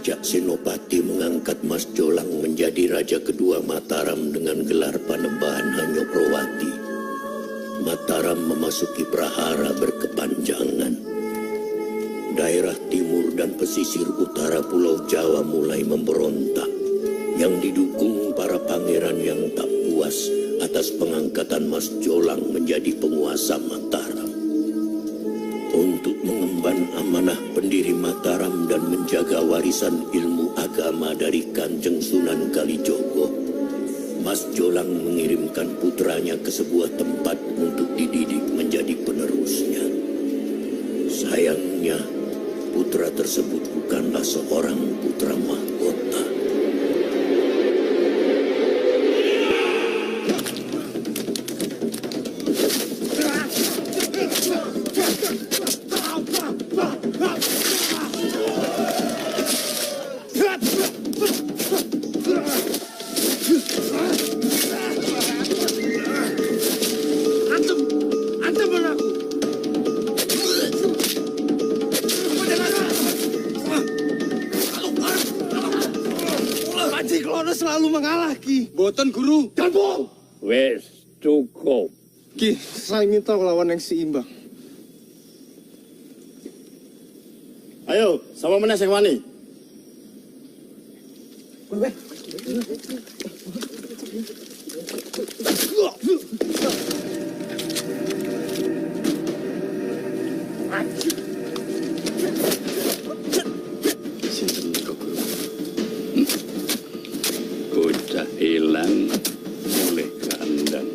sejak Senopati mengangkat Mas Jolang menjadi raja kedua Mataram dengan gelar Panembahan Hanyoprowati, Mataram memasuki prahara berkepanjangan. Daerah timur dan pesisir utara Pulau Jawa mulai memberontak, yang didukung para pangeran yang tak puas atas pengangkatan Mas Jolang menjadi penguasa Mataram. Untuk mengemban amanah pendiri Mataram dan menjaga warisan ilmu agama dari Kanjeng Sunan Kalijogo, Mas Jolang mengirimkan putranya ke sebuah tempat untuk dididik menjadi penerusnya. Sayangnya, putra tersebut bukanlah seorang putra mahkota. Selalu mengalah, Ki. Boten, Guru. Gabung! Wes, cukup. Ki, saya minta lawan yang seimbang. Ayo, sama mana sing wani? Bocah hilang oleh kandang.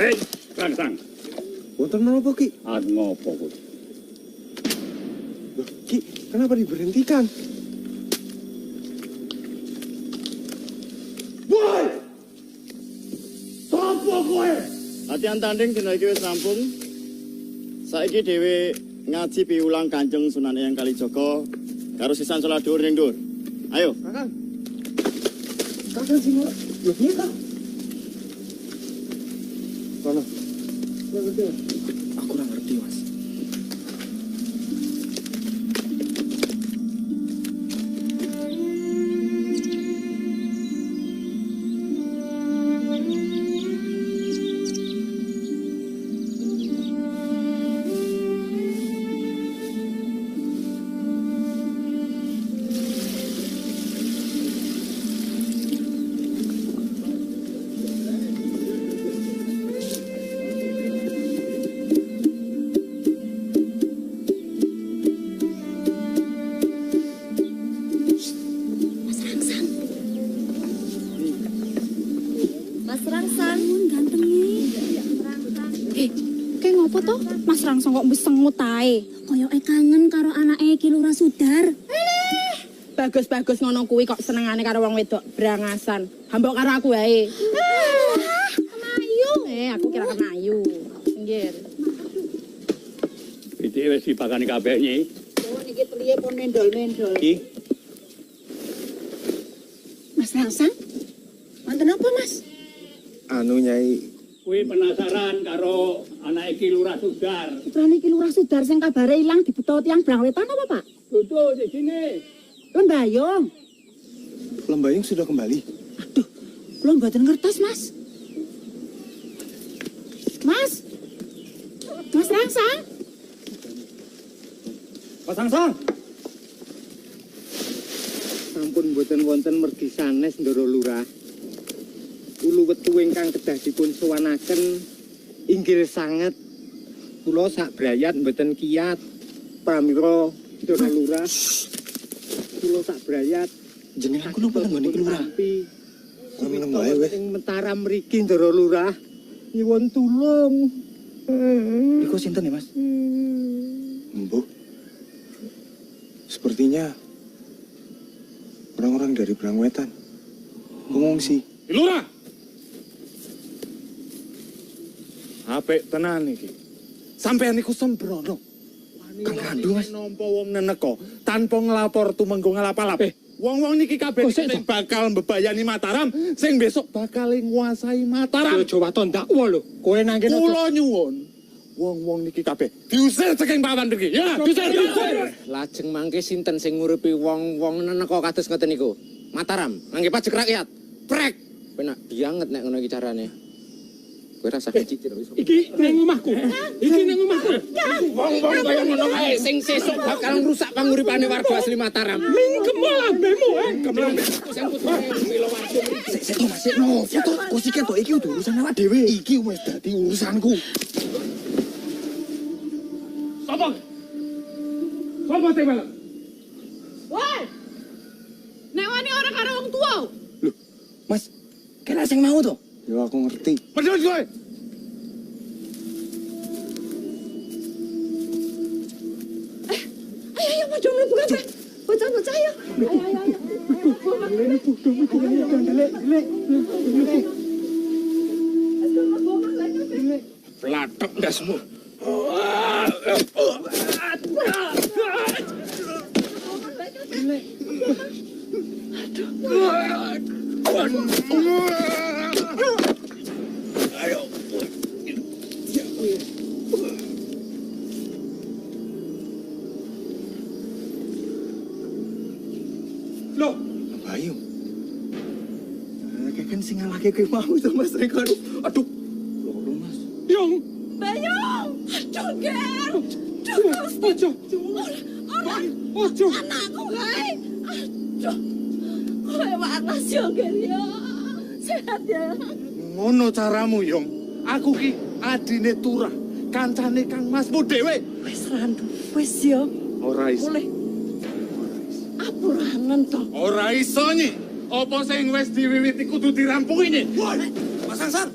Wes, sang. Boten menapa, Ki? Ad ngopo kuwi? Loh, Ki, kenapa diberhentikan? Woi! Sopo kowe? Latihan tanding dina iki wis rampung. Saiki dhewe ngaji piulang Kanjeng Sunan Eyang Kalijaga karo sisan salat dhuwur ning dhuwur. Ayo. Kakang. Kakang sing ora. Lho, piye, Kang? Mana? Aku ora ngerti, Mas. Mas Rangsang kok besengut ae. Koyoke kangen karo anake Ki Lurah Sudar. Bagus-bagus ngono kuwi kok senengane karo wong wedok brangasan. Hambok karo aku wae. Kemayu. Aku kira kemayu. Pinggir. Iki wis dipakani kabeh nyi. Oh niki priye pun mendol-mendol. Ki. Mas Rangsang? Wonten apa, Mas? Anu, Nyai. Kuwi penasaran karo anak Ki Lurah Sudar. Putrane Ki Lurah Sudar sing kabare ilang dibuta tiyang Brang Wetan apa, Pak? Dudu di sini. Lembayung. Lembayung sudah kembali. Aduh, kula mboten ngertos, Mas. Mas? Mas Rangsang? Mas Rangsang. Sampun mboten wonten mergi sanes Ndoro Lurah. Ulu wetu ingkang kedah dipun suwanaken inggil sanget. Kula sak brayat mboten kiyat. Pramila Ndoro Lurah. Kula sak brayat jenengan kula mboten nggone Lurah. Pramila wae ing Mataram mriki Ndoro Lurah. Nyuwun tulung. Iku sinten ya, Mas? Mbok. Sepertinya orang dari Brangwetan. Ngungsi. Lurah. Apik tenan iki. Sampeyan niku sembrono. Kang Randu, Mas. Nampa wong neneka tanpa nglapor tumenggo ngalap-alap. Wong-wong niki kabeh sing bakal mbebayani Mataram, sing besok bakal nguasai Mataram. Jawa Tondak lho. Kowe nang kene. Kula nyuwun, wong-wong niki kabeh diusir saking papan mriki. Ya, diusir. Lajeng mangke sinten sing nguripi wong-wong neneka kados ngoten niku? Mataram, ngangge pajak rakyat. Prek. Penak banget nek ngono iki carane. Kowe rasa cicil wis. Iki ning omahku. Iki ning omahku. Wong-wong kaya ngono kae sing sesuk bakal ngrusak panguripane warga asli Mataram. Mingkem lambemu, Kemlem sing putrane pilo warga. Sik no, foto kosike to iki urusan awak dhewe. Iki wis dadi urusanku. Sapa? Sapa tebel? Woi! Nek wani ora karo wong tua. Loh, Mas, kena sing mau to? Ya aku ngerti. Pergi kowe. Ayo maju mlebu kabeh. Bocah-bocah ayo. Ayo. Platok dasmu. Loh, Bayu. Kan sing ngalahke kowe mau to Mas Reko. Aduh. Lho Mas. Yung. Bayung. Joger. Ojo. Ojo. Anakku kae. Aduh. Kowe waras Joger ya. Sehat ya. Ngono caramu, Yong. Aku ki adine Turah, kancane Kang Masmu dhewe. Wis Randu. Wis ya. Ora iso. Boleh. Apuranen to. Ora iso nyi. Apa sing wis diwiwiti kudu dirampungi nyi. Mas Sangsar.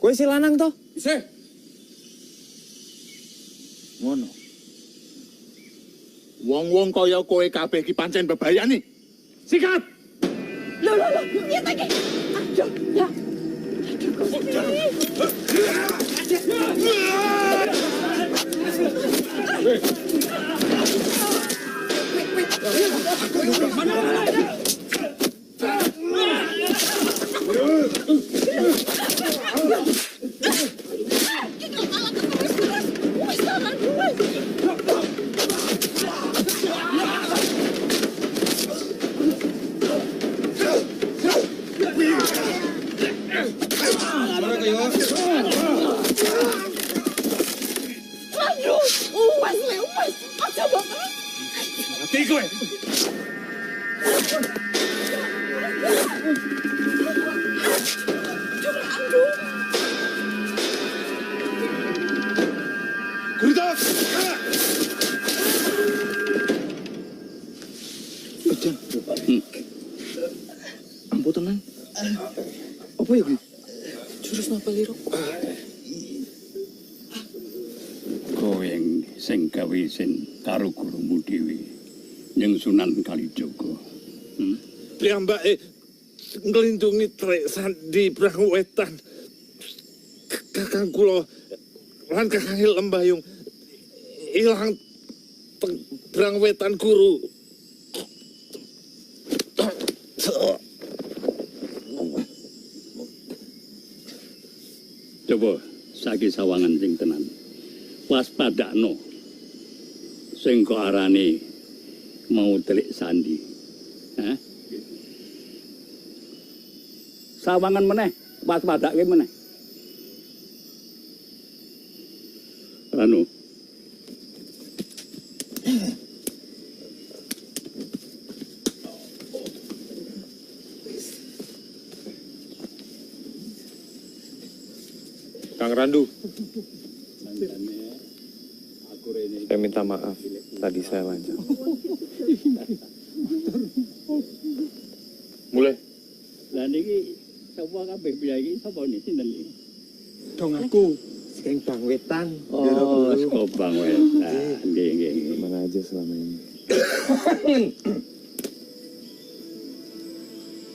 Kowe si lanang to? Isih. Ngono. Wong-wong kaya kowe kabeh ki pancen bebayani. Sikat. Loh, iya tak iki. Aduh, ya. Aduh, Gusti. Mati kowe. Guritas. Jan. Ampun tenan. Apa ya, Gue? Jurus napa liro? Kowe sing gawe isin karo gurumu dhewe ning Sunan Kalijaga. Piyambake nglindungi trek sandi Brangwetan. Kakang kula lan Kakang Lembayung ilang Brangwetan guru. Coba saiki sawangan sing tenan. Waspadakno sing kok arane mau telik sandi. Hah? Sawangan meneh, waspadake meneh. Anu. Kang Randu. Saya minta maaf, tadi saya lancang. Mulai. Lah niki sapa kabeh biaya iki sapa niki sinten iki? Dong aku sing Brangwetan. Oh, saka Brangwetan. Nggih. Mana aja selama ini.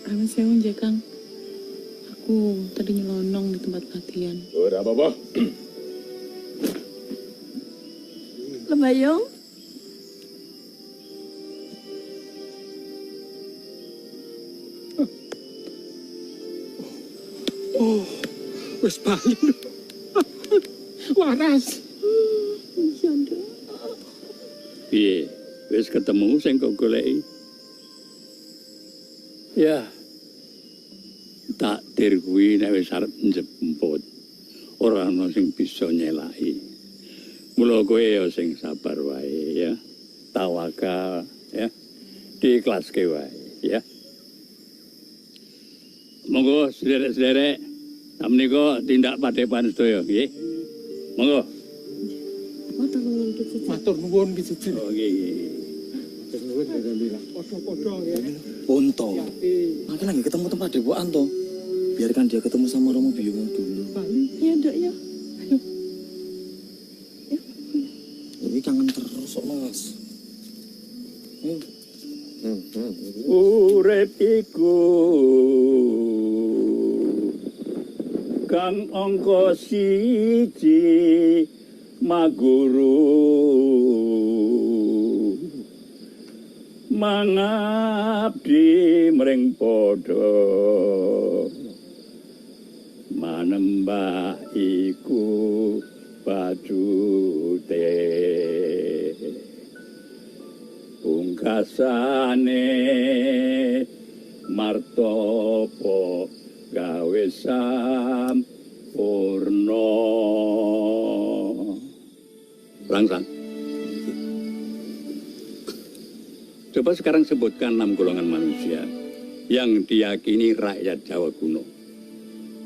Amin sewu nggih, Kang. Aku tadi nyelonong di tempat latihan. Ora apa-apa. Lembayung. Oh, wis bali. Waras. Iya, Nduk. Piye? Wis ketemu sing kok goleki? Ya. Takdir kuwi nek wis arep njemput, ora ana sing bisa nyelaki. Mula kowe ya sing sabar wae ya. Tawakal ya. Diikhlaske wae ya. Monggo sederek-sederek menika tindak padepan sedaya nggih. Monggo. Matur nuwun Ki Suci. Oh nggih. Matur nuwun alhamdulillah. Padha-padha ya. Unto. Nanti lagi ketemu tempat depokan toh. Biarkan dia ketemu sama Romo Biyung dulu. Iya, Nduk ya. Ayo. Ini kangen terus kok, Mas. Urip iku kang angka siji maguru mangabdi mring padha manembah iku pacute pungkasane martopo gawe sampurna. Langsang. Coba sekarang sebutkan 6 golongan manusia yang diyakini rakyat Jawa kuno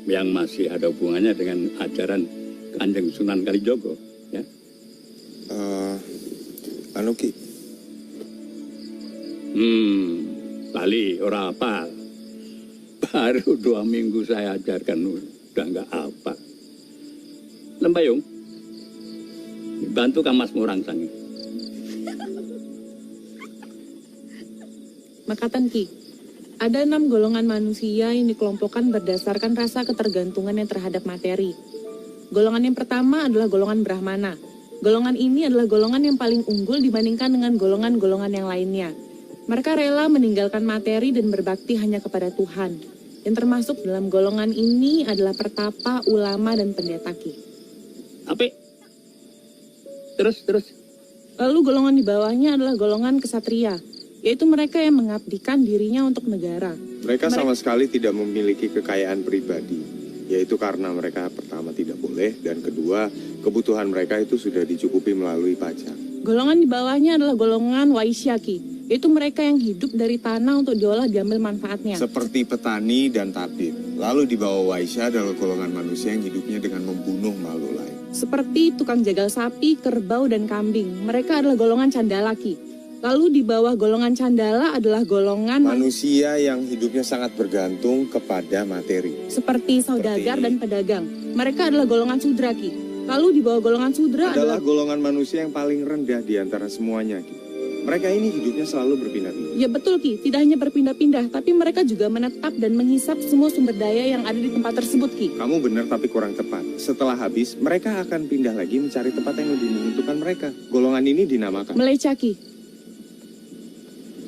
yang masih ada hubungannya dengan ajaran Kanjeng Sunan Kalijogo, ya. Anu Ki. Lali, ora apa. Baru 2 minggu saya ajarkan, udah nggak apa. Lembayung, bantu Kang Mas Murangsang. Makatan Ki, ada 6 golongan manusia yang dikelompokkan berdasarkan rasa ketergantungannya terhadap materi. Golongan yang pertama adalah golongan Brahmana. Golongan ini adalah golongan yang paling unggul dibandingkan dengan golongan-golongan yang lainnya. Mereka rela meninggalkan materi dan berbakti hanya kepada Tuhan. Yang termasuk dalam golongan ini adalah pertapa, ulama, dan pendeta Ki. Apa? Terus. Lalu golongan di bawahnya adalah golongan kesatria, yaitu mereka yang mengabdikan dirinya untuk negara. Mereka sama sekali tidak memiliki kekayaan pribadi, yaitu karena mereka pertama tidak boleh, dan kedua, kebutuhan mereka itu sudah dicukupi melalui pajak. Golongan di bawahnya adalah golongan Waisya Ki, yaitu mereka yang hidup dari tanah untuk diolah diambil manfaatnya. Seperti petani dan tabib. Lalu di bawah Waisya adalah golongan manusia yang hidupnya dengan membunuh makhluk lain. Seperti tukang jagal sapi, kerbau, dan kambing. Mereka adalah golongan Candala Ki. Lalu di bawah golongan Candala adalah golongan manusia yang hidupnya sangat bergantung kepada materi. Seperti saudagar dan pedagang. Mereka adalah golongan Sudra Ki. Lalu di bawah golongan Sudra adalah golongan manusia yang paling rendah di antara semuanya Ki. Mereka ini hidupnya selalu berpindah-pindah. Ya betul Ki, tidak hanya berpindah-pindah, tapi mereka juga menetap dan menghisap semua sumber daya yang ada di tempat tersebut Ki. Kamu benar tapi kurang tepat. Setelah habis, mereka akan pindah lagi mencari tempat yang lebih menguntungkan mereka. Golongan ini dinamakan Meleca Ki.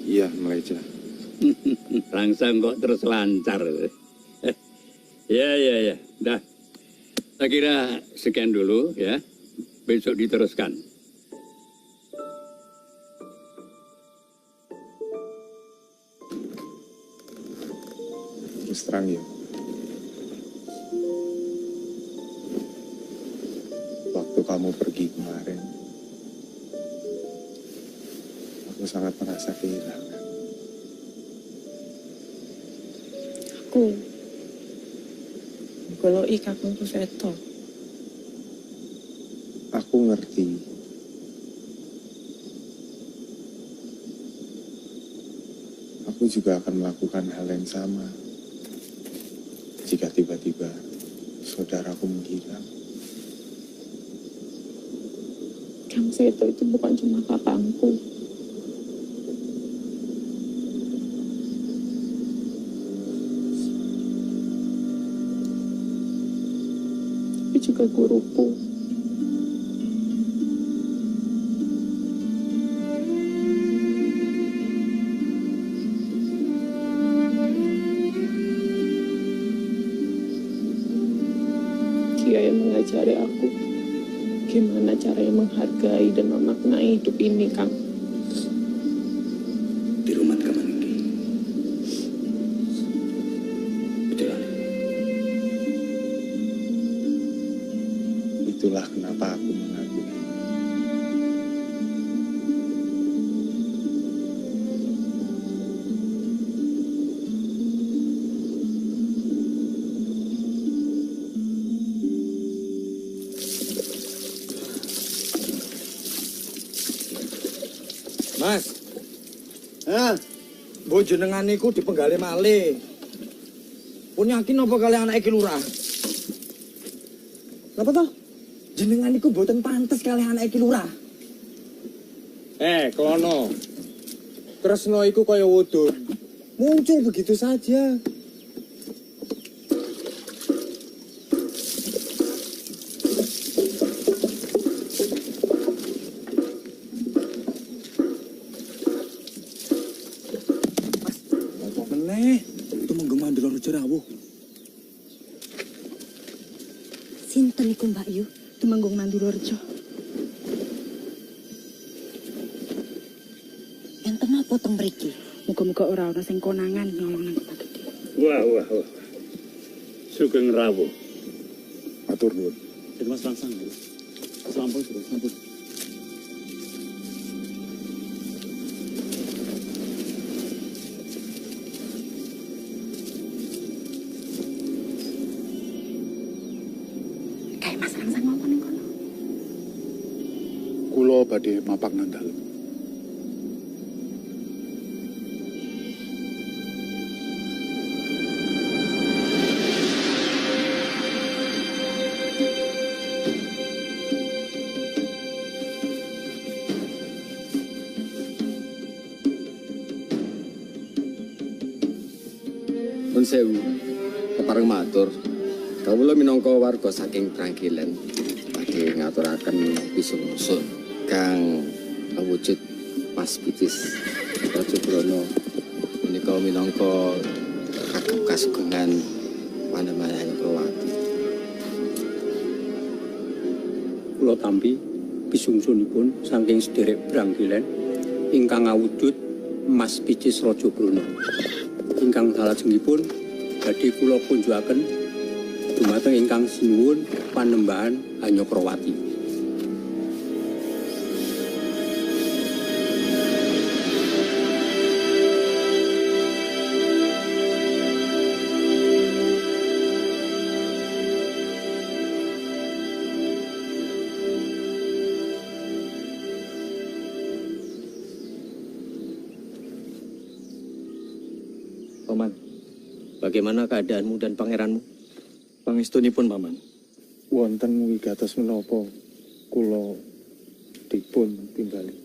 Iya, meleca. Langsung kok terus lancar. Ya. Dah. Saya kira sekian dulu ya. Besok diteruskan. Terus terang ya. Waktu kamu pergi kemarin, aku sangat merasa kehilangan. Aku goloi kakung seto. Aku ngerti. Aku juga akan melakukan hal yang sama jika tiba-tiba saudaraku menghilang. Kang Seto itu bukan cuma kakangku. juga guruku. Dia yang mengajari aku gimana caranya menghargai dan memaknai hidup ini, Kang. Di rumah kaman ini. Betul. Itulah kenapa aku mengagumi. Mas. Mbok jenengan niku dipenggali malih. Pun yakin apa kali anak iki lurah? Napa toh? Jenengan niku mboten pantes kali anak iki lurah. Klono. Tresno iku kaya wudun. Muncul begitu saja. Sinten iku Mbak Yu, Tumenggung Mandulorejo. Enten apa teng mriki? Muga-muga ora ana sing konangan nyolong nang Kota Gedhe. Wah. Sugeng rawuh. Matur nuwun. Itu Mas langsung. Sampun, sampun. Kayak Mas Langsang ngomong ning kono. Kula badhe mapak nang dalem. Nun sewu, kepareng matur. Kawula minangka warga saking Trangkilen badhe ngaturaken pisuwun kang awujud Mas Pitis Rajabrono menika minangka kagem kasugengan Panembahan Prowati. Kula tampi pisungsunipun saking sederek Trangkilen ingkang awujud Mas Pitis Rajabrono. Ingkang salajengipun badhe kula kunjukaken dumateng ingkang sinuwun Panembahan Hanyokrawati. Paman, bagaimana keadaanmu dan pangeranmu? Pangestunipun Paman. Wonten wigatos menapa kula dipun timbali.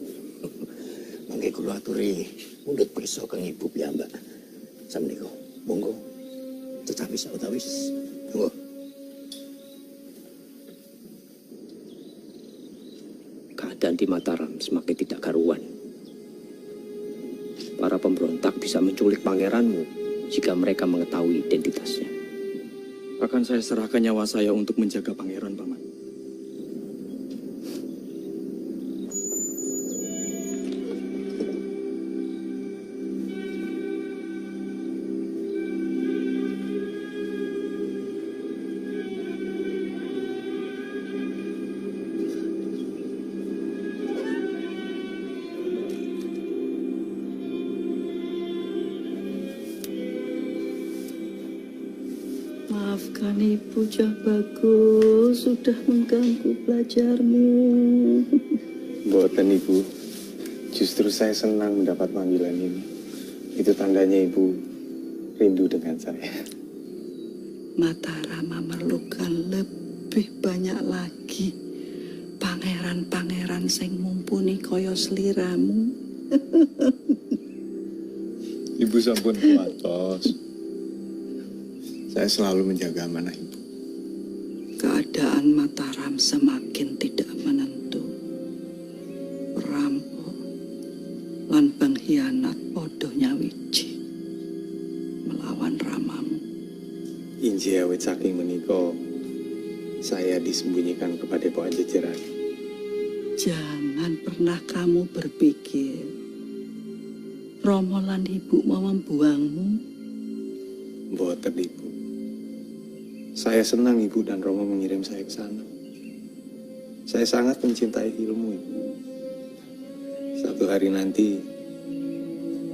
Mangke kula aturi mundhut pirsa kang ibu piyambak. Sameneika, monggo. Tetapi sawetawis. Monggo. Keadaan di Mataram semakin tidak karuan. Para pemberontak bisa menculik pangeranmu jika mereka mengetahui identitasnya. Akan saya serahkan nyawa saya untuk menjaga pangeran, Paman. Maafkan Ibu Bagus sudah mengganggu belajarmu. Mboten Ibu, justru saya senang mendapat panggilan ini. Itu tandanya Ibu rindu dengan saya. Mataram memerlukan lebih banyak lagi pangeran-pangeran sing mumpuni kaya sliramu. Ibu sampun kuatos. Saya selalu menjaga amanah Ibu. Keadaan Kerajaan Mataram semakin tidak menentu. Perampok lan pengkhianat podo nyawiji melawan ramamu. Inji awet saking menika saya disembunyikan kepada Padepokan Jejeran. Jangan pernah kamu berpikir Romo lan ibu mau membuangmu. Mboten Ibu. Saya senang Ibu dan Romo mengirim saya ke sana. Saya sangat mencintai ilmu, Ibu. Satu hari nanti,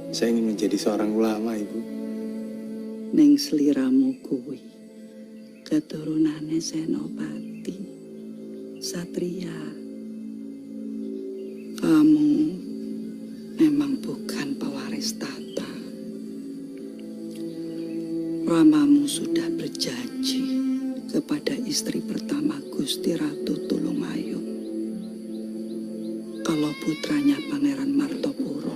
saya ingin menjadi seorang ulama, Ibu. Ning sliramu kuwi keturunane Senopati, Satria. Kamu memang bukan pewaris tata. Ramamu sudah berjanji kepada istri pertama Gusti Ratu Tulungayu kalau putranya Pangeran Martopuro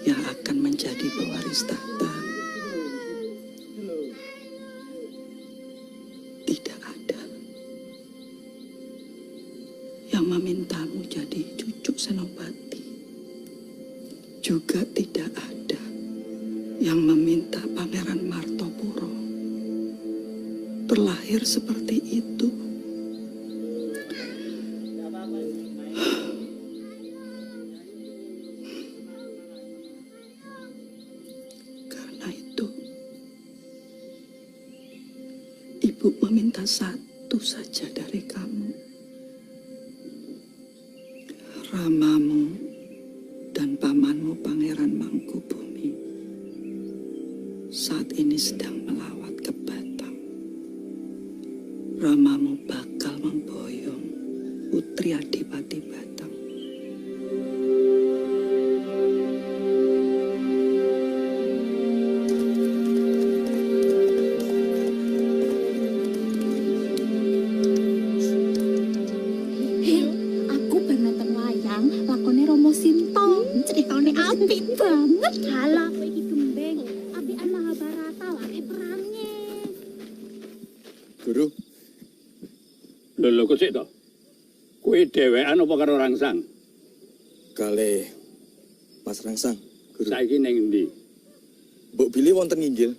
yang akan menjadi pewaris tahta. Tidak ada yang memintamu jadi cucu Senopati. Juga tidak ada yang meminta Pangeran Martopuro terlahir seperti itu. Karena itu, Ibu meminta satu saja dari kamu. Ramamu dan pamanmu Pangeran Mangkubumi saat ini sedang melawat ke Batam. Ramamu bakal memboyong putri Adipati Batam. Aku bernonton wayang lakone Romo Sinto. Ceritane apik banget. Halah kowe iki gembeng. Apikan Mahabharata wae perange. Guru. Lho kok sik to? Kowe dhewean apa karo Rangsang? Kalih Mas Rangsang. Guru. Saiki ning endi? Mbok Bilih wonten nginggil.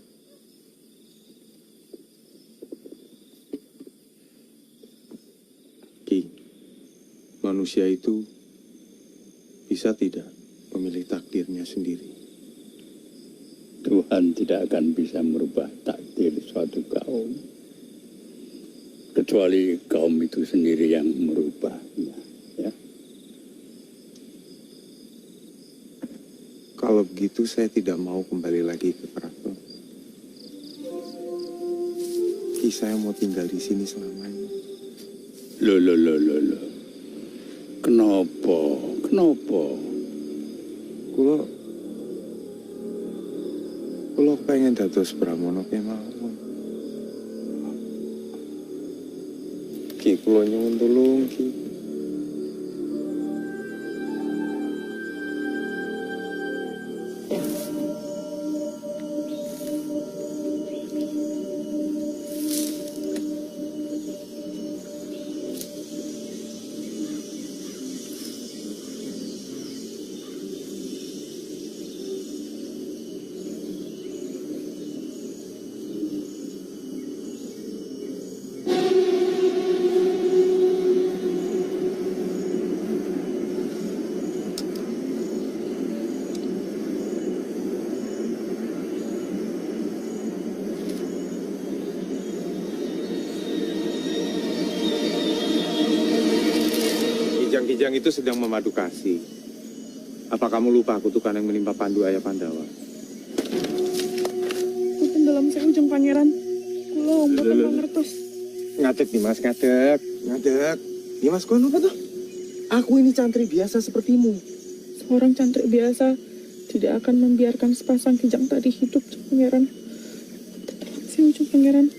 Ki, manusia itu bisa tidak memilih takdirnya sendiri. Tuhan tidak akan bisa merubah takdir suatu kaum. Kecuali kaum itu sendiri yang merubahnya. Ya. Kalau begitu saya tidak mau kembali lagi ke keraton. Ki, saya mau tinggal di sini selamanya. Loh. Kenapa? Kulo pengen dados Brahmana kemawon. Ki, kulo nyuwun tulung, Ki. Kijang itu sedang memadu kasih. Apa kamu lupa kutukan yang menimpa Pandu ayah Pandawa? Mungkin dalam seujung pangeran. Kulo mboten mangertos. Ngadeg nih Mas, ngadeg. Ya Mas, kono apa tuh? Aku ini cantri biasa sepertimu. Seorang cantrik biasa tidak akan membiarkan sepasang kijang tadi hidup, pangeran. Dalam seujung pangeran.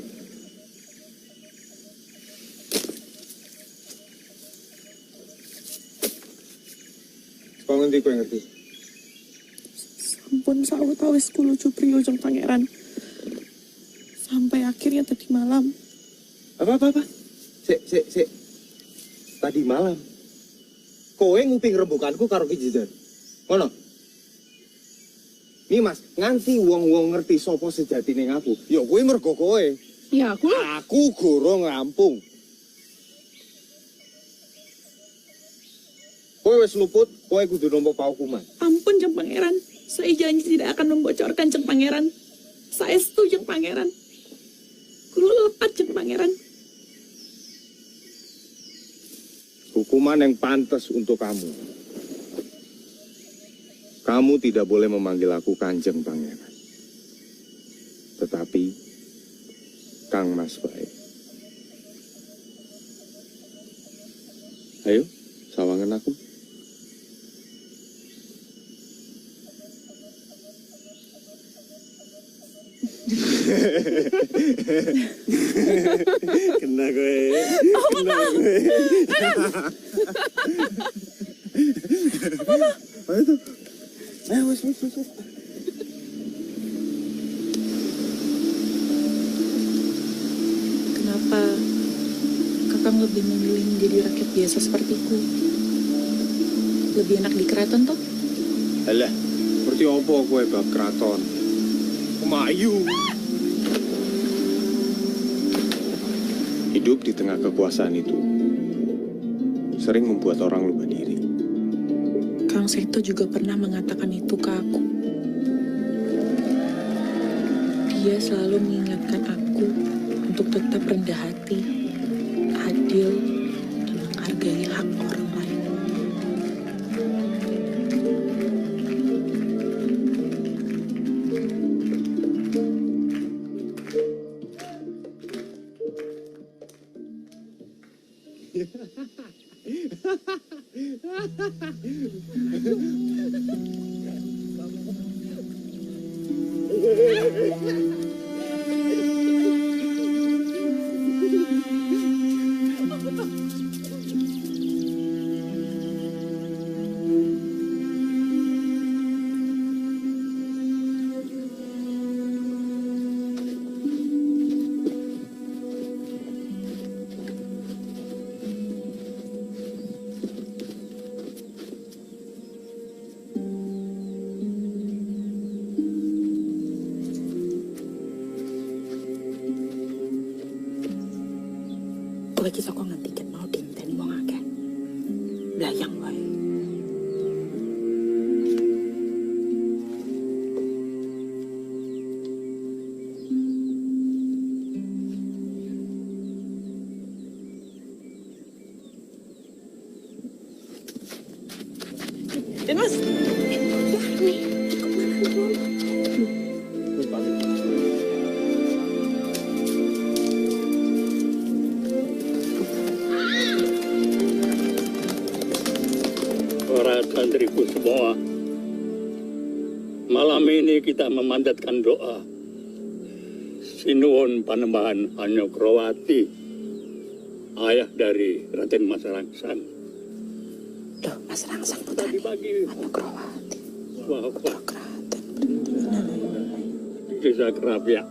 Kau ngerti, kau ngerti. Sampun sawetawis kulo Priujung pangeran. Sampai akhirnya tadi malam. Apa? Sik. Tadi malam kowe nguping rembukanku karo Ki Jidan. Ngono. Nih Mas, nganti wong-wong ngerti sapa sejatine aku. Ya kuwi mergo kowe. Ya aku. Aku gorong rampung. Kowe wis luput, kowe kudu nampa paukuman. Ampun, Jeng Pangeran. Saya janji tidak akan membocorkan, Jeng Pangeran. Saya setuju, Jeng Pangeran. Kulo lepat, Jeng Pangeran. Hukuman yang pantas untuk kamu. Kamu tidak boleh memanggil aku Kanjeng Pangeran. Tetapi Kang Mas Baik. Ayo, sawangan aku. Kena gue. Kena gue. Ayo tuh. Ayo, wes. Kenapa Kakang lebih memilih menjadi rakyat biasa sepertiku? Lebih enak di keraton, toh? Alah, seperti apa kowe bab keraton? Kemayu. Hidup di tengah kekuasaan itu sering membuat orang lupa diri. Kang Seto juga pernah mengatakan itu ke aku. Dia selalu mengingatkan aku untuk tetap rendah hati, adil, dan menghargai hak orang lain. Kowe iki saka ngendi ket mau dinteni wong akeh. Blayang wae. Dan Mas, para santriku semua, malam ini kita memanjatkan doa Sinuwun Panembahan Hanyokroowati, ayah dari Raden Mas Rangsang. Loh, Mas Rangsang putrane Hanyokroowati. Putra di Desa Kerapia.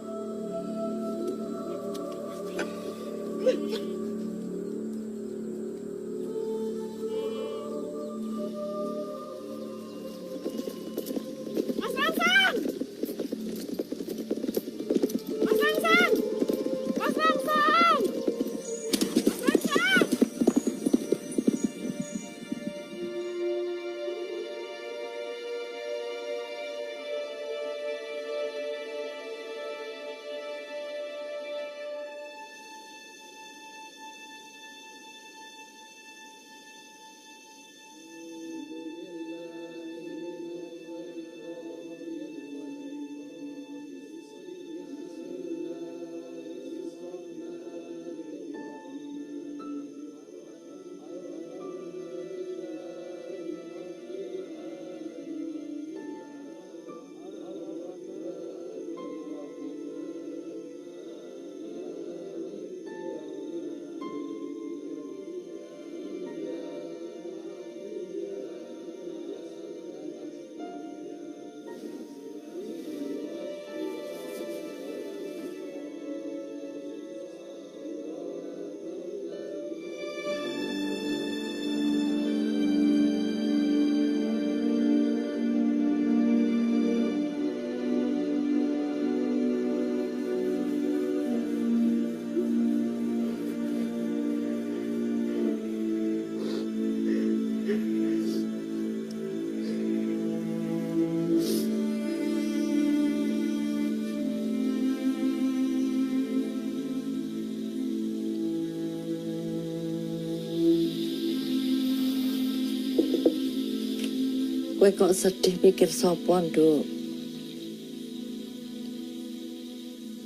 Kowe kok sedih pikir sapa, Nduk?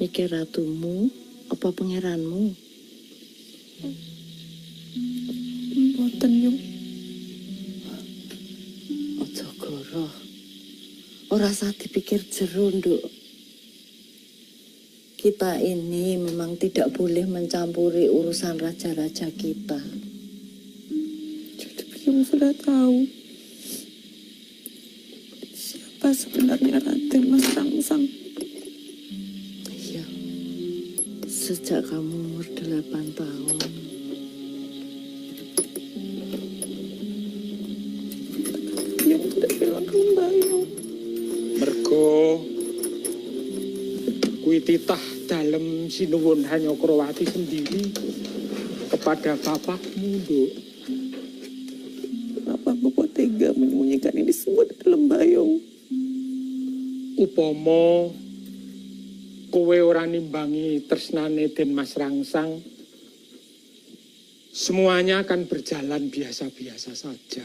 Mikir ratumu apa pangeranmu? Mboten, Yung. Aja goroh. Ora usah dipikir jero, Nduk. Kita ini memang tidak boleh mencampuri urusan raja-raja kita. Jadi Yung sudah tahu siapa sebenarnya Raden Mas Rangsang. Iya. Sejak kamu umur 8 tahun. Yung tidak bilang ke Mbak Yung. Mergo kuwi titah dalem sinuwun Hanyokrawati sendiri kepada bapakmu, Nduk. Kenapa Bapak tega menyembunyikan ini semua dalam bayung? Upama kowe ora nimbangi tresnane Den Mas Rangsang, semuanya akan berjalan biasa-biasa saja.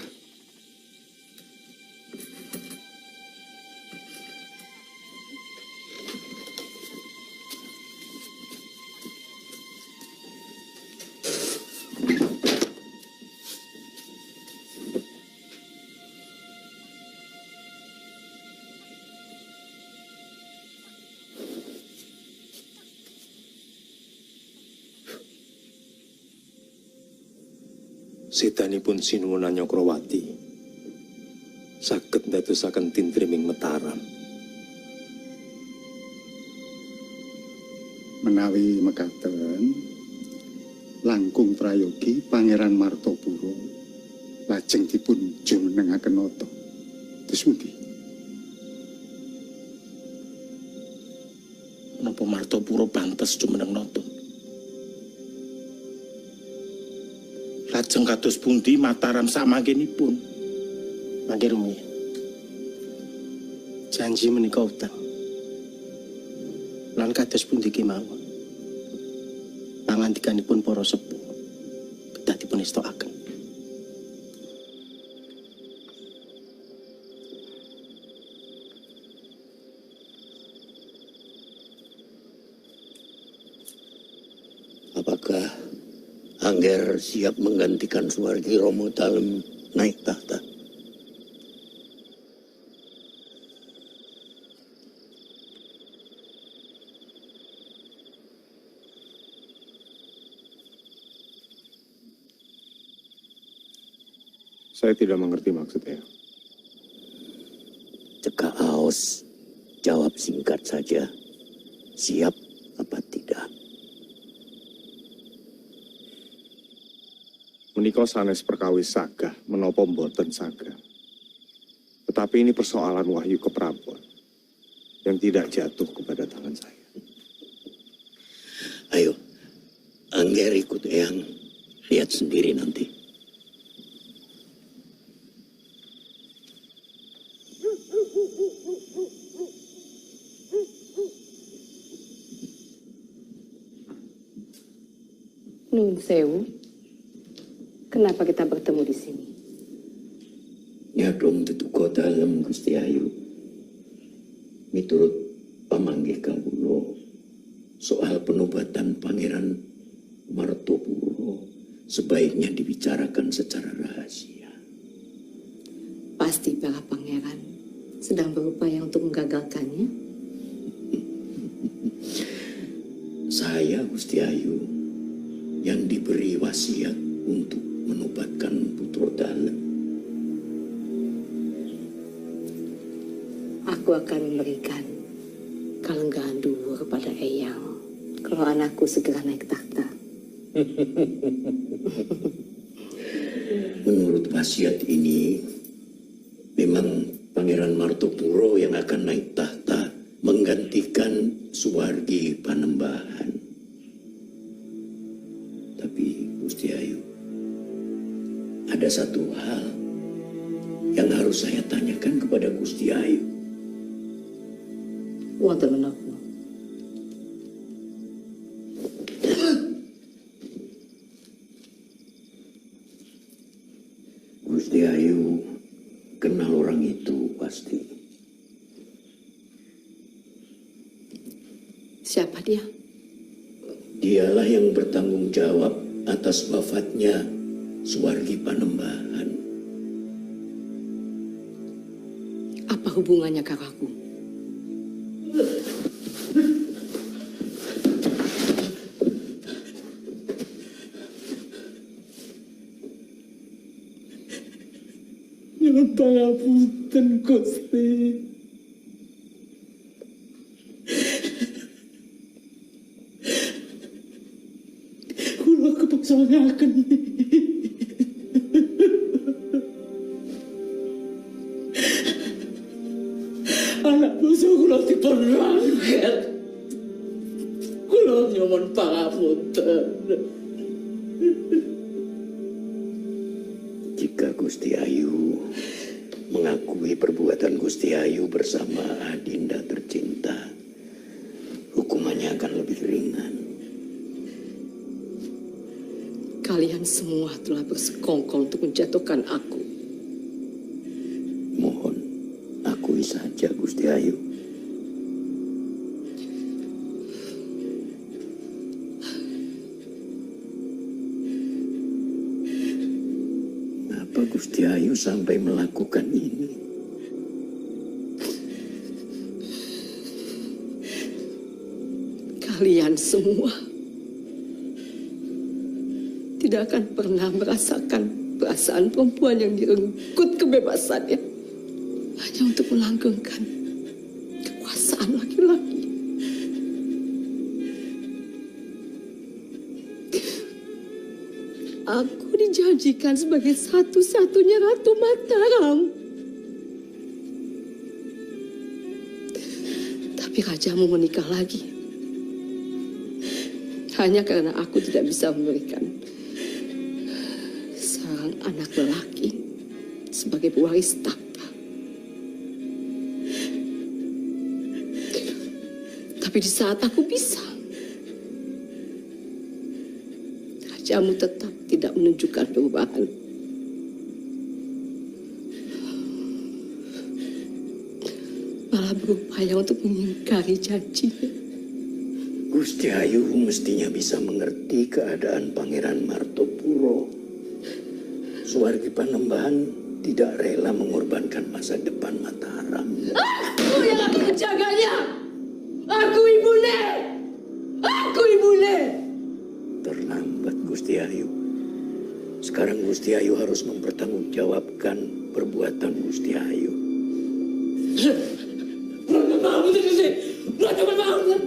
Sedanipun sinuwun Hanyokrawati saged ndadosaken tintriming Mataram. Menawi mekaten langkung prayogi Pangeran Martapura lajeng dipun jumenengaken nata. Terus pundi? Napa Martapura pantes jumeneng nata? Lajeng kados pundi Mataram samangkenipun? Mangke rumiyin. Janji menika utang. Lan kados pundi kemawon. Pangandikanipun para sepuh kedah dipun estokaken. Apakah Angger siap menggantikan Suwargi Romo Dalem naik tahta? Saya tidak mengerti maksudnya. Cekak Aos, jawab singkat saja. Siap apa tidak? Menika sanes perkawis sagah menapa mboten sagah. Tetapi ini persoalan wahyu keprabon yang tidak jatuh kepada tangan saya. Ayo, Angger ikut Eyang. Lihat sendiri nanti. Nun sewu, kenapa kita bertemu di sini? Nyadong tetuko dalem Gusti Ayu. Miturut pamanggih kawula soal penobatan Pangeran Martapura sebaiknya dibicarakan secara rahasia. Pasti para pangeran sedang berupaya untuk menggagalkannya. Saya Gusti Ayu yang diberi wasiat untuk menobatkan putra dalem. Aku akan memberikan kalenggaan dhuwur kepada Eyang kalau anakku segera naik tahta. Menurut wasiat ini, memang Pangeran Martapura yang akan naik tahta menggantikan Suwargi Panembahan. Tapi Gusti Ayu, ada satu hal yang harus saya tanyakan kepada Gusti Ayu. Wonten menapa? Gusti Ayu kenal orang itu. pasti. Siapa dia? Dialah yang bertanggung jawab atas wafatnya Suwargi Panembahan. Apa hubungannya kakakku? Nyuwun pangapunten Gusti. Kula kepaksa ngaken. Anak musuh kula dipun rangket. Kula nyuwun pangapunten. Jika Gusti Ayu mengakui perbuatan Gusti Ayu bersama Adinda tercinta, hukumannya akan lebih ringan. Kalian semua telah bersekongkol untuk menjatuhkan aku. Mohon akui saja Gusti Ayu. Mengapa Gusti Ayu sampai melakukan ini? Kalian semua tidak akan pernah merasakan perasaan perempuan yang direnggut kebebasannya hanya untuk melanggengkan kekuasaan laki-laki. Aku dijanjikan sebagai satu-satunya Ratu Mataram. Tapi rajamu menikah lagi. Hanya karena aku tidak bisa memberikan seorang anak lelaki sebagai pewaris tahta. Tapi di saat aku bisa, rajamu tetap tidak menunjukkan perubahan. Malah berupaya untuk mengingkari janjinya. Gusti Ayu mestinya bisa mengerti keadaan Pangeran Martopuro. Suwargi Panembahan tidak rela mengorbankan masa depan Mataram. Aku yang akan menjaganya. Aku ibune. Aku ibune. Terlambat Gusti Ayu. Sekarang Gusti Ayu harus mempertanggungjawabkan perbuatan Gusti Ayu. Pangapunten Gusti. Pangapunten.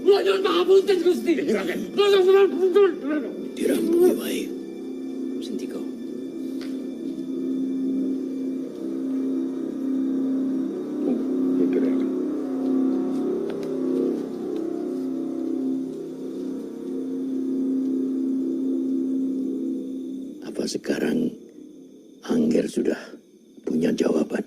Pangapunten Gusti. Dirampungi wae. Sentiko. Apa sekarang Angger sudah punya jawaban?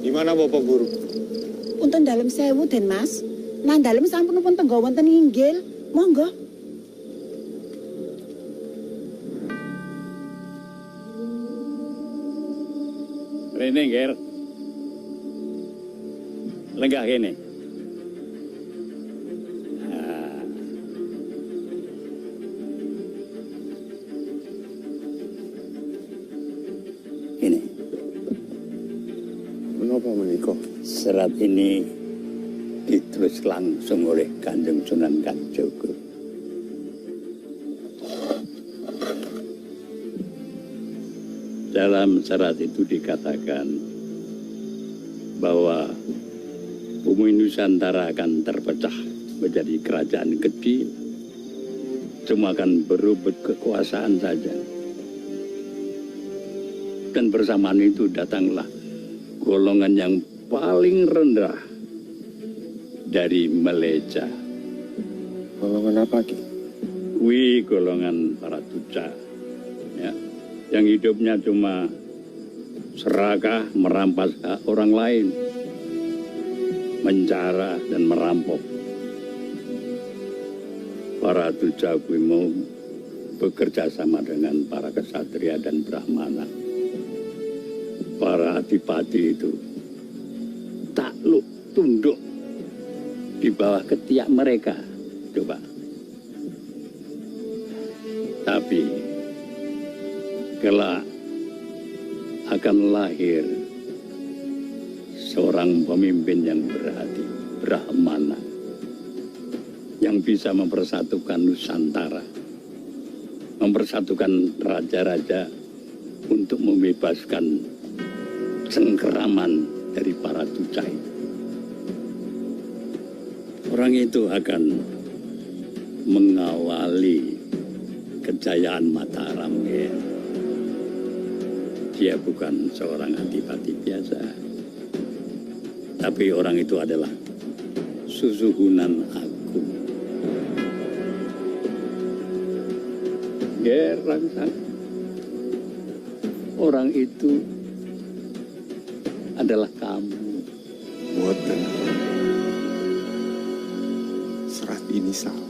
Gimana Bapak Guru? Unten dalem sewu Den Mas. Nah dalem sampun pun tenggo wonten inggil. Monggo. Rene Ger. Lenggah kene. Ini. Menapa menika? Serat ini ditulis langsung oleh Kanjeng Sunan Kalijaga. Dalam serat itu dikatakan bahwa bumi Nusantara akan terpecah menjadi kerajaan kecil. Cuma akan berebut kekuasaan saja. Dan bersamaan itu datanglah golongan yang paling rendah dari Meleja. Golongan apa Ki? Kui golongan para tuca. Ya. yang hidupnya cuma serakah, merampas hak orang lain, mencara dan merampok. Para tuja kuwi mau bekerja sama dengan para kesatria dan brahmana. Para adipati itu takluk tunduk di bawah ketiak mereka. Coba. Tapi kelak akan lahir seorang pemimpin yang berhati brahmana yang bisa mempersatukan Nusantara, mempersatukan raja-raja untuk membebaskan cengkeraman dari para tucai. Orang itu akan mengawali kejayaan Mataram. Ya. Dia bukan seorang adipati biasa, tapi orang itu adalah Susuhunan Agung. Gerangsang. Orang itu adalah kamu. Boten. Serat ini salah.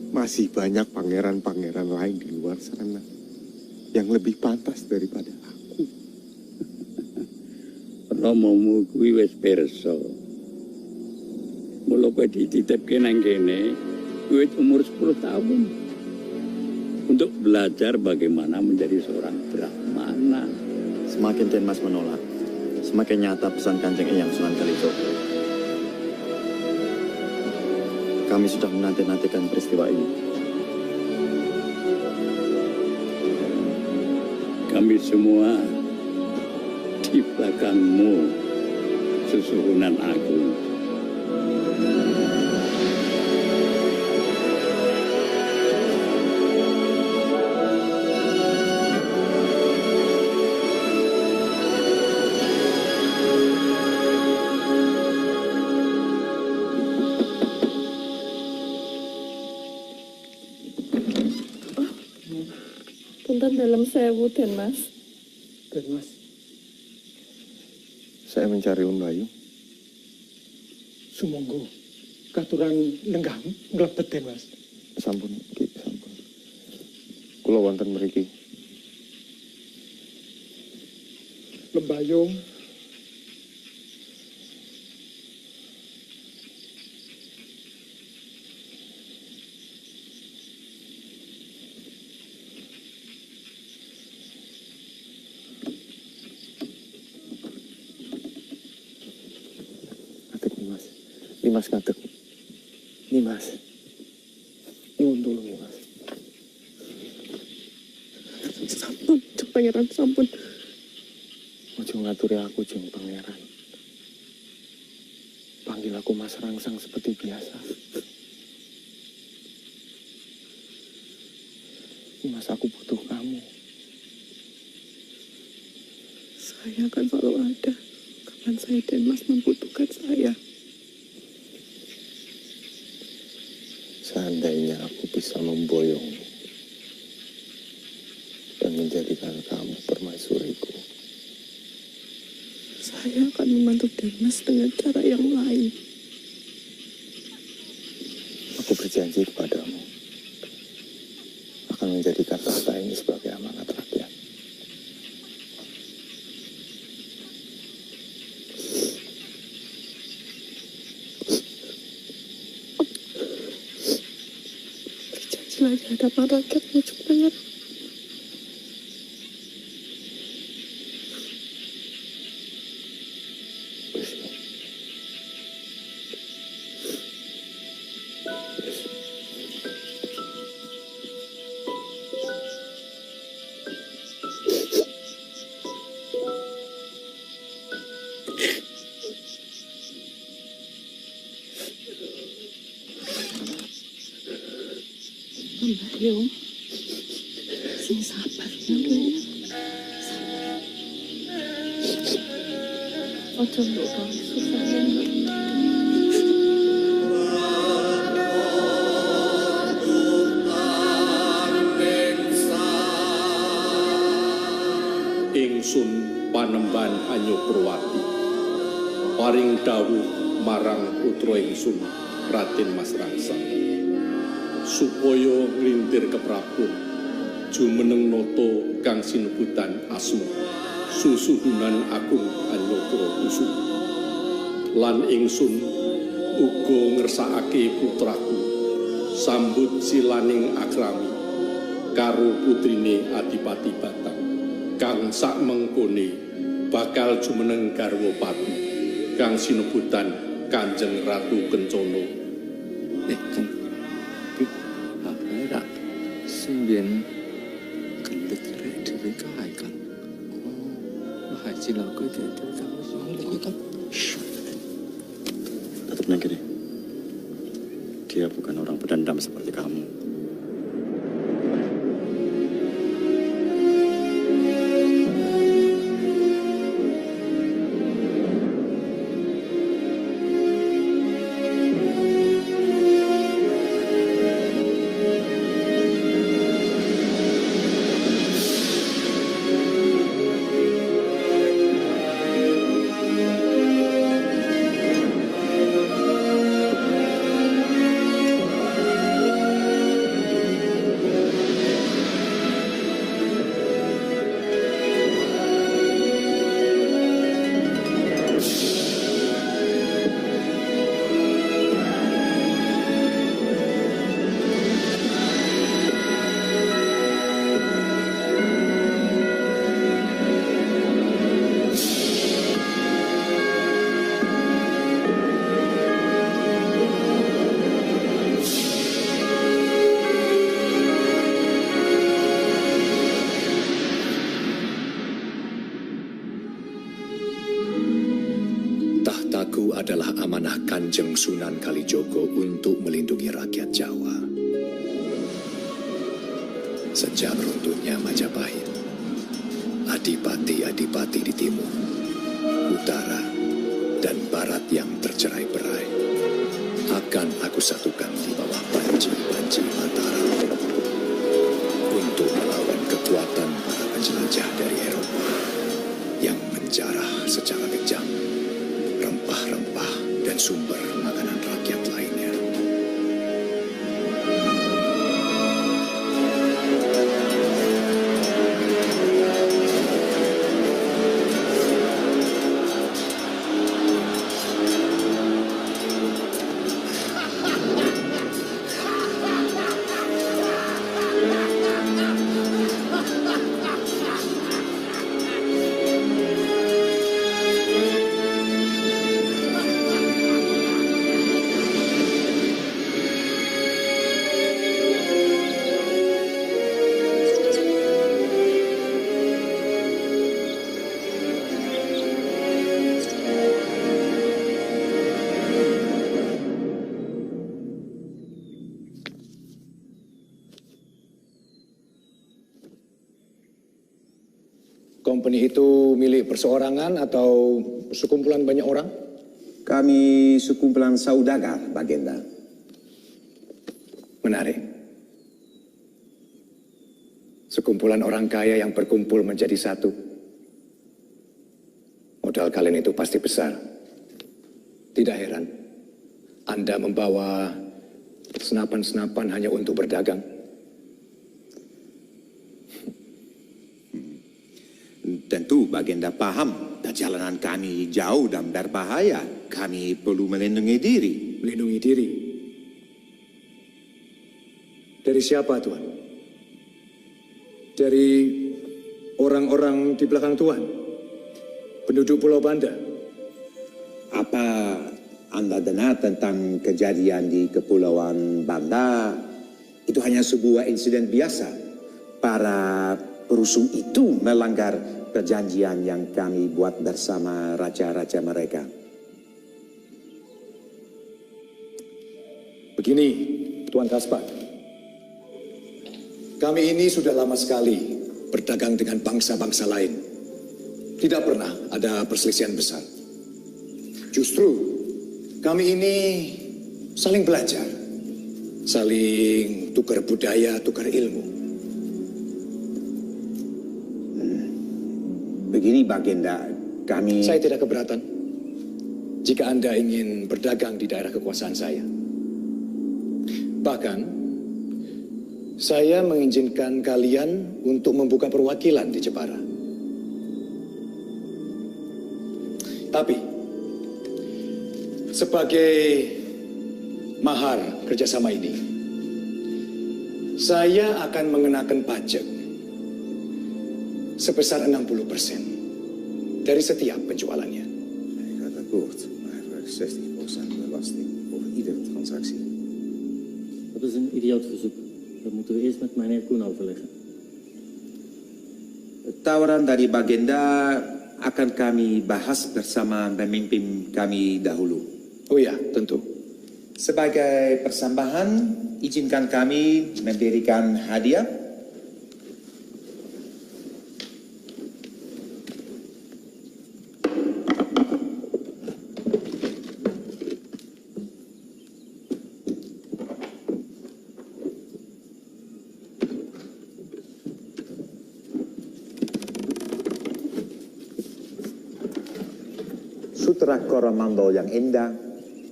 Masih banyak pangeran-pangeran lain di luar sana yang lebih pantas daripada aku. Romomu kuwi wis pirsa. Mula kowe dititipke nang kene, kuwi umur 10 tahun. Untuk belajar bagaimana menjadi seorang brahmana. Semakin Den Mas menolak, semakin nyata pesan Kanjeng Eyang Sunan Kalijogo. Kami sudah menanti-nantikan peristiwa ini. Kami semua di belakangmu, Susuhunan Agung. Punten dalam sewu, Den Mas. Den Mas, saya mencari Bayu. Sumangga katuran lenggah nglebet Den Mas. Sampun, Ki, sampun. Kula wonten mriki. Lembayung Nimas ngadeg. Nimas. Nyuwun tulung Nimas. Sampun, Jeng Pangeran, sampun. Ojo ngaturi aku, Jeng Pangeran. Panggil aku Mas Rangsang seperti biasa. Nimas, aku butuh kamu. Saya akan selalu ada. Kapan saya Den Mas membutuhkan saya. Seandainya aku bisa memboyong dan menjadikan kamu permaisuriku, Saya akan membantu Den Mas dengan cara yang lain. aku berjanji kepadamu akan menjadikan tahta ini sebagai amanat rakyat. Berjanjilah di hadapan rakyatmu, Jeng Pangeran. Mbayung, sing sabar ya, Dul. Sabar. Ojo mbok gawe susah ya, Mbak. Tuhan ingsun Panembahan Hanyokroati paring dawuh marang putra ingsun Raden Mas Rangsa supaya nglintir keprabon jumeneng nata kang sinebutan asma Susuhunan Agung Hanyokrokusuma lan ingsun uga ngersakake putraku sambut silaning akrami karo putrine Adipati Batang kang sak mengkone bakal jumeneng garwa pati kang sinebutan Kanjeng Ratu Kencana. Kan apa ya sembien kelet rek dhewe kae kan. Wah, cilaka dadi kamu kan. Tetap negeri. Dia bukan orang pendendam seperti kamu. Adalah amanah Kanjeng Sunan Kalijogo untuk melindungi rakyat Jawa. Sejak runtuhnya Majapahit, adipati-adipati di timur, utara, dan barat yang tercerai-berai akan aku satukan di bawah panji-panji Mataram untuk melawan kekuatan para penjelajah dari Eropa yang menjarah secara kejam rempah-rempah dan sumber makanan rakyat lainnya. Company itu milik perseorangan atau sekumpulan banyak orang? Kami sekumpulan saudagar, Bagenda. Menarik. Sekumpulan orang kaya yang berkumpul menjadi satu. Modal kalian itu pasti besar. Tidak heran Anda membawa senapan-senapan hanya untuk berdagang. Tentu Bagenda paham, perjalanan kami jauh dan berbahaya. Kami perlu melindungi diri. Melindungi diri? Dari siapa, Tuan? Dari orang-orang di belakang Tuan? Penduduk Pulau Banda? Apa Anda dengar tentang kejadian di Kepulauan Banda? Itu hanya sebuah insiden biasa. Para perusuh itu melanggar perjanjian yang kami buat bersama raja-raja mereka. Begini, Tuan Kaspat. Kami ini sudah lama sekali berdagang dengan bangsa-bangsa lain. Tidak pernah ada perselisihan besar. Justru kami ini saling belajar, saling tukar budaya, tukar ilmu. begini Bagenda, kami... Saya tidak keberatan jika Anda ingin berdagang di daerah kekuasaan saya. Bahkan, saya mengizinkan kalian untuk membuka perwakilan di Jepara. Tapi, sebagai mahar kerjasama ini, saya akan mengenakan pajak sebesar 60% dari setiap penjualannya. Dat akkoord, maar 60% belasting over iedere transactie. Dat is een idioot verzoek. Dat moeten we eerst met meneer Koen overleggen. Tawaran dari Bagenda akan kami bahas bersama pemimpin kami dahulu. Oh ya, tentu. Sebagai persambahan, izinkan kami memberikan hadiah. Sutra Coromandel yang indah,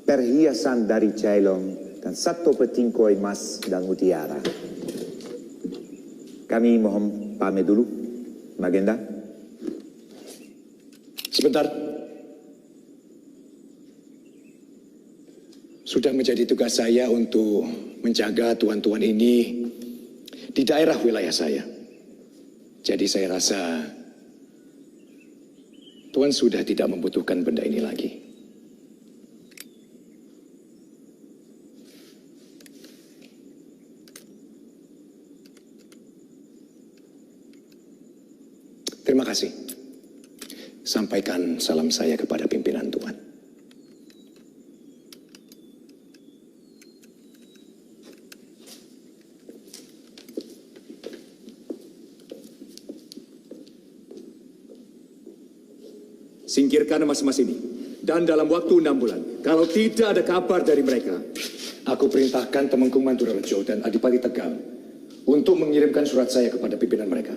perhiasan dari Ceylon, dan 1 peti koin emas dan mutiara. Kami mohon pamit dulu, Bagenda. Sebentar. Sudah menjadi tugas saya untuk menjaga tuan-tuan ini di daerah wilayah saya. Jadi saya rasa Tuan sudah tidak membutuhkan benda ini lagi. Terima kasih. Sampaikan salam saya kepada pimpinan Tuan. Singkirkan emas-emas ini. Dan dalam waktu 6 bulan, kalau tidak ada kabar dari mereka, aku perintahkan Temenggung Mandurejo dan Adipati Tegal untuk mengirimkan surat saya kepada pimpinan mereka.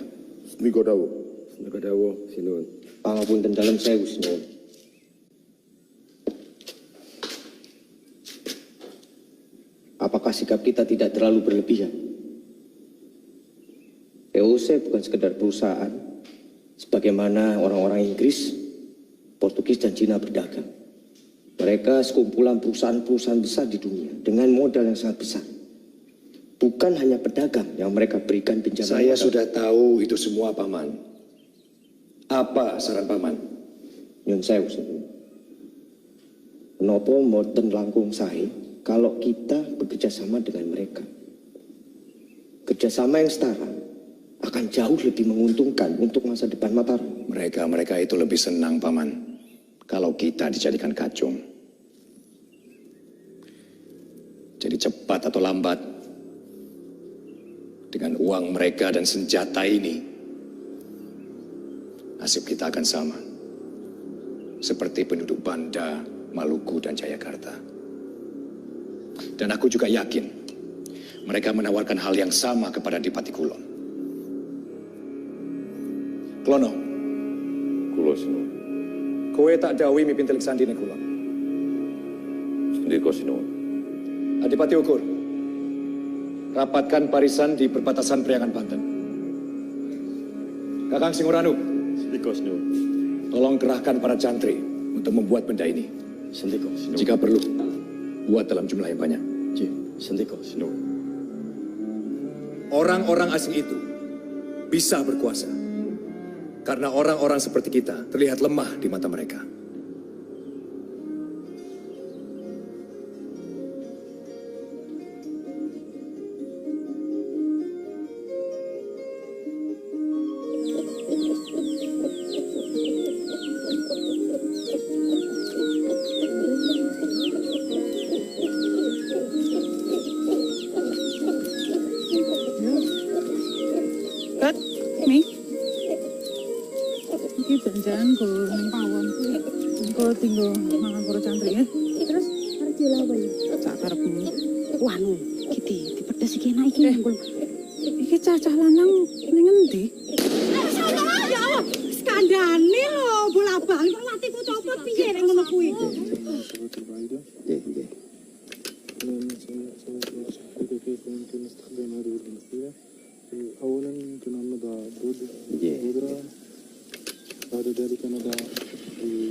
Snigodawo. Snigodawo, sinuwun. Pangapunten dalam sewu, sinuwun. Apakah sikap kita tidak terlalu berlebihan? EOC bukan sekedar perusahaan, sebagaimana orang-orang Inggris, Portugis dan Cina berdagang. Mereka sekumpulan perusahaan-perusahaan besar di dunia dengan modal yang sangat besar. Bukan hanya pedagang yang mereka berikan pinjaman. Saya sudah tahu itu semua, Paman. Apa saran Paman? Nyun sewu, kenapa mboten langkung sae kalau kita bekerja sama dengan mereka? Kerjasama yang setara akan jauh lebih menguntungkan untuk masa depan Mataram. Mereka itu lebih senang, Paman, kalau kita dijadikan kacung. Jadi cepat atau lambat, dengan uang mereka dan senjata ini, nasib kita akan sama. Seperti penduduk Banda, Maluku, dan Jayakarta. Dan aku juga yakin, mereka menawarkan hal yang sama kepada Adipati Kulon. Klono. Kulo sinuwun. Kowe tak dawuhi mimpin Telik Sandi ning Kulon. Sendika sinuwun. Adipati Ukur, rapatkan barisan di perbatasan Priangan Banten. Kakang Singuranu, Sendika sinuwun. tolong kerahkan para jantri untuk membuat benda ini. Sendika sinuwun. Jika perlu, buat dalam jumlah yang banyak. Sendika sinuwun. Orang-orang asing itu bisa berkuasa. Karena orang-orang seperti kita terlihat lemah di mata mereka. Jangan go nang pawon. Engko tinggal mangan karo cantrik ya. Terus arep diolah apa ya? Sak karepmu. Wanu, iki dipedes iki enak iki nangkul. Iki cacah lanang ning endi? Ya Allah, kandhane lho, bola-bali kok atiku copot piye nek ngono kuwi. Nggih.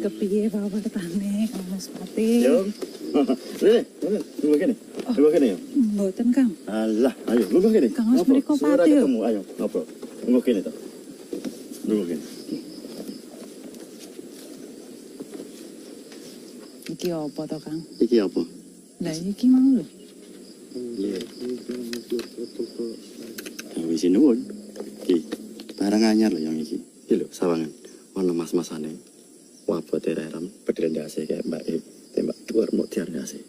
Kepiye bawaktane Kang Mas Pati? Yo. Tunggu kene. Tunggu kene ya. Mboten, Kang. Alah, ayo tunggu kene. Kang Mas mriko Pati. Ketemu, ayo. Ngopo? Tunggu kene to. Tunggu kene. Iki apa to, Kang? Iki apa? Lah iki mau lho. Iya. Wis nuwun. Iki barang anyar lho yang iki. Iki lho sawangan. Ono mas-masane. Wabot tererem pedendase kayak Mbak tembak dhuwur mau diarengase.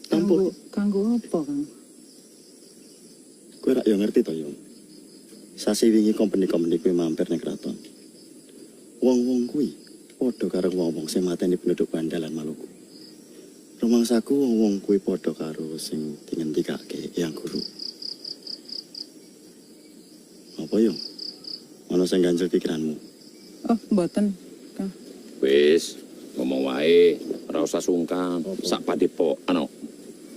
Kanggo apa, Kang? Kowe rak yo ngerti to yo. Sasi wingi kompeni-kompeni kuwi mampir ning kraton. Wong-wong kuwi padha karo wong-wong sing mateni penduduk Bandalan Maluku. Rumangsaku wong-wong kuwi padha karo sing dingendikake Yang Guru. Apa yo? Ono sing ganjel pikiranmu? Oh, mboten, Kang. Wis, ngomong wae, ora usah sungkan. Sak padepokan ana.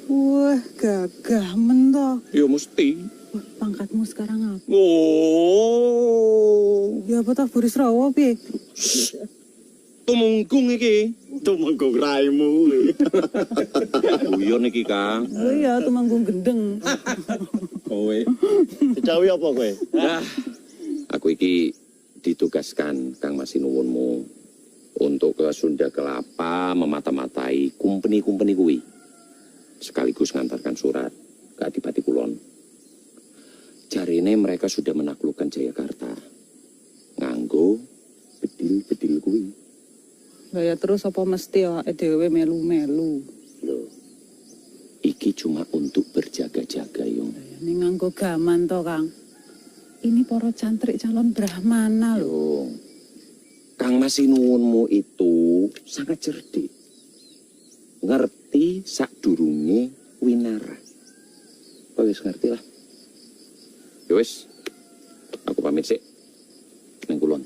Wah, gagah men to. Ya mesti. Wah, pangkatmu sekarang apa? Oh. Ya apa toh Buris Rawa piye? Tumunggung iki. Tumunggung raimu. Guyon iki, Kang. Oh iya, tumanggung gendeng. Kowe. Dicawi apa kowe? Nah, aku iki ditugaskan Kang Mas nuwunmu untuk ke Sunda Kelapa memata-matai kumpeni-kumpeni kuwi. Sekaligus ngantarkan surat ke Adipati Kulon. Jarine mereka sudah menaklukkan Jayakarta. Nganggo bedil-bedil kuwi. Lah ya terus apa mesti awake dhewe melu-melu. Loh. Iki cuma untuk berjaga-jaga, Yung. Ini nganggo gaman to, Kang. Ini para cantrik calon Brahmana lho. Kang Mas nuwunmu itu sangat cerdik. Ngerti sakdurunge winara. Kowe wis ngerti lah. Ya wis. Aku pamit sik. Nang kulon.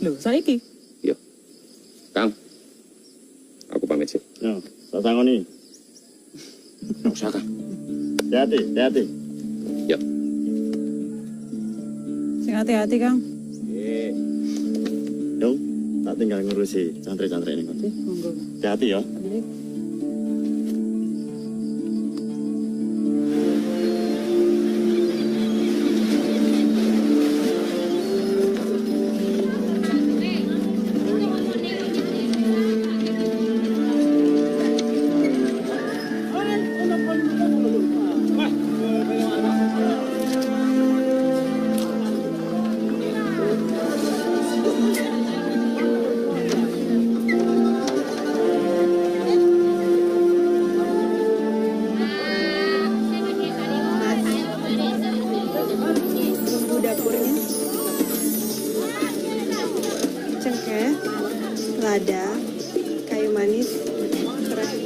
Lho, saiki. Yo. Kang. Aku pamit sik. Yo, tak tangoni. Nggak usah, Kang. Hati-hati. Yo. Sing hati-hati, Kang. Nggih. Dong, tak tinggal ngurusi santri-santri ini. Monggo. Hati-hati ya. lada, kayu manis, serai.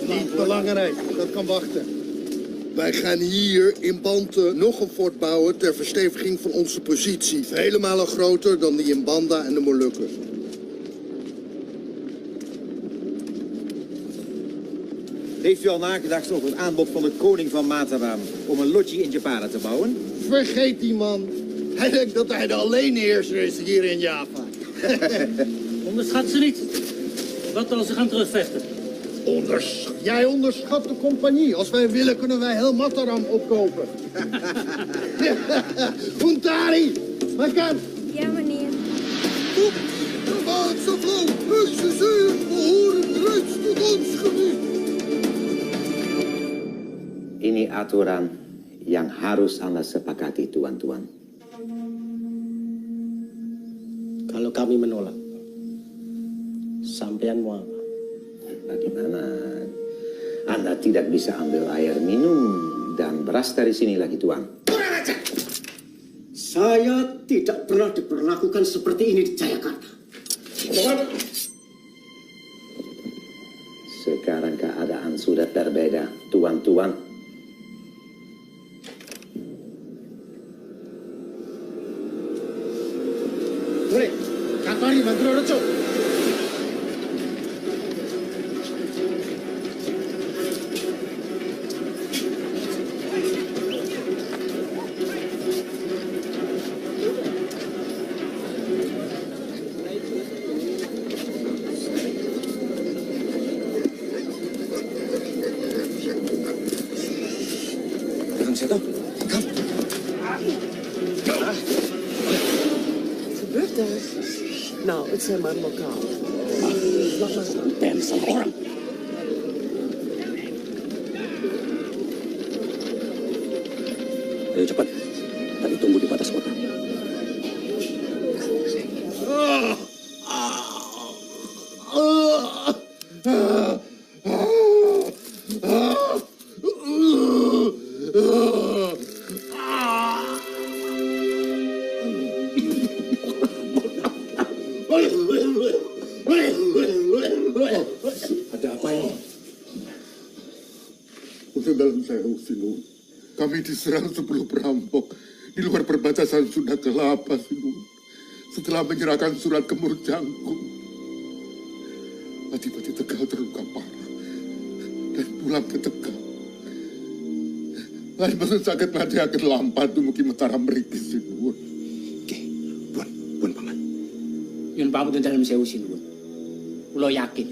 Niet belangrijk, dat kan wachten. Wij gaan hier in Bante nog een fort bouwen ter versteviging van onze positie. Vele malen groter dan die in Banda en de Molukken. Heeft u al nagedacht over het aanbod van de koning van Mataram om een lotje in Japara te bouwen? Vergeet die man. Hij denkt dat hij de alleenheerser is hier in Java. Onderschat ze niet. Wat als ze gaan terugvechten? Jij onderschat de compagnie. Als wij willen, kunnen wij heel Mataram opkopen. Untari, makan. Ja, meneer. De Waardse vrouw, heuse zeeën behoren reeds tot ons gebied. Ini aturan yang harus Anda sepakati, tuan-tuan. kami menolak. Sampean mau apa? Bagaimana Anda tidak bisa ambil air minum dan beras dari sini lagi, Tuan? Saya tidak pernah diperlakukan seperti ini di Jayakarta. Sekarang keadaan sudah berbeda, Tuan-tuan. Mulai, Kakari Mandura Rejo. Now, it's a man lokal. Dan salah orang. Ayo cepat. Tadi tunggu di batas kota. Ada apa ini? Untuk dalam sewu, Sinun. Kami diserang 10 perampok. Di luar perbatasan sudah gelap, Sinun. Setelah menyerahkan surat ke Murjangku, Adipati Tegal terluka parah dan pulang ke Tegal. Lain maksud sakit mati akan lampat dumugi Mataram mriki, Sinun. Pun paman. Yun pamutun dalam sewu, Sinun. Kulo yakin,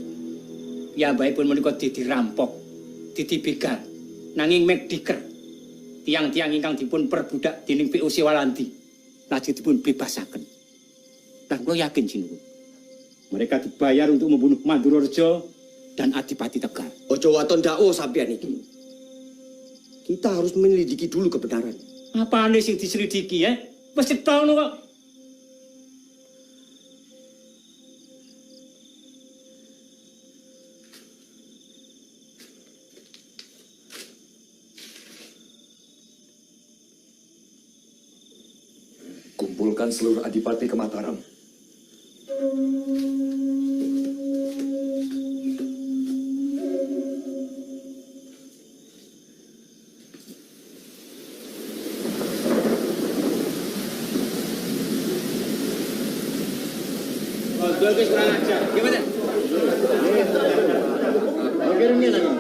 ya baik pun menika dirampok, dibegal, nanging mek diker. Tiang-tiang ingkang dipun perbudak dening POC Walanti, lajeng dipun bebasaken. Dan kulo yakin, Sinun, mereka dibayar untuk membunuh Mandurorejo dan Adipati Tegal. Ojo waton dao sampean iki. Kita harus menyelidiki dulu kebenaran. Apa aneh sing diselidiki ya? Wis cetha kok. Kumpulkan seluruh adipati ke Mataram. Bagus kurang ajar. Gimana? Akhirnya lagi.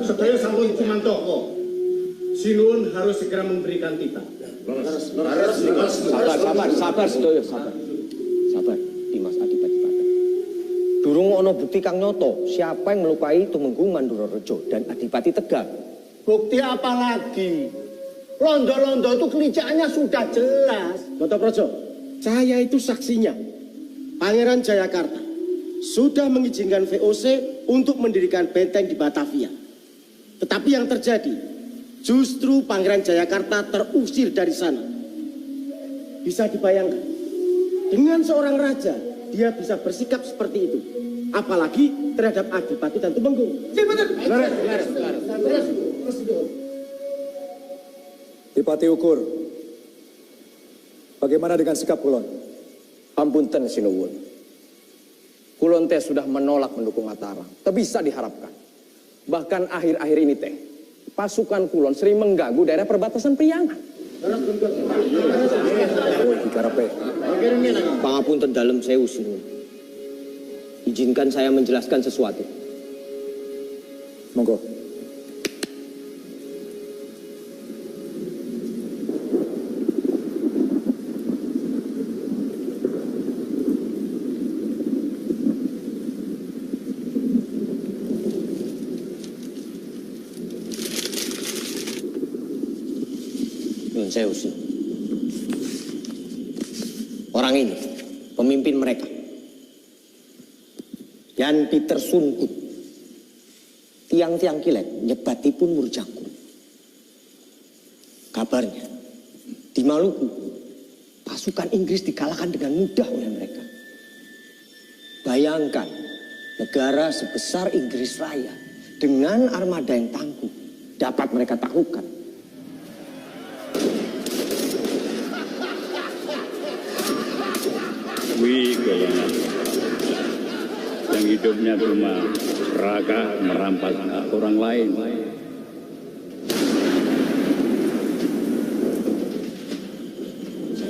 Sedaya sampun Cumantoko. Sinun harus segera memberikan titah. Sabar, sedaya, sabar. Sabar, Dimas Adipati Pata. Durung ono bukti kang nyoto siapa yang melukai Tumenggung Mandurorejo dan Adipati Tegal. Bukti apa lagi? Londo-londo itu kelicaannya sudah jelas. Notoprojo, saya itu saksinya. Pangeran Jayakarta sudah mengizinkan VOC untuk mendirikan benteng di Batavia. Tetapi yang terjadi, justru Pangeran Jayakarta terusir dari sana. Bisa dibayangkan, dengan seorang raja, dia bisa bersikap seperti itu. Apalagi terhadap Adipati dan Tumenggung. Adipati Ukur, bagaimana dengan sikap Kulon? Ampunten Sinuwun. Kulon teh sudah menolak mendukung Mataram. Tak bisa diharapkan. Bahkan akhir-akhir ini teh, pasukan Kulon sering mengganggu daerah perbatasan Priangan. Pangapunten dalam sewu, Sinuwun. Izinkan saya menjelaskan sesuatu. Monggo. Zeus. Orang ini, pemimpin mereka. Yang ditersungkut. Tiang-tiang kilet, nyebatipun Murjangku. Kabarnya, di Maluku, pasukan Inggris dikalahkan dengan mudah oleh mereka. Bayangkan, negara sebesar Inggris Raya dengan armada yang tangguh dapat mereka taklukkan. Wih, golongan yang hidupnya cuma raga merampas orang lain.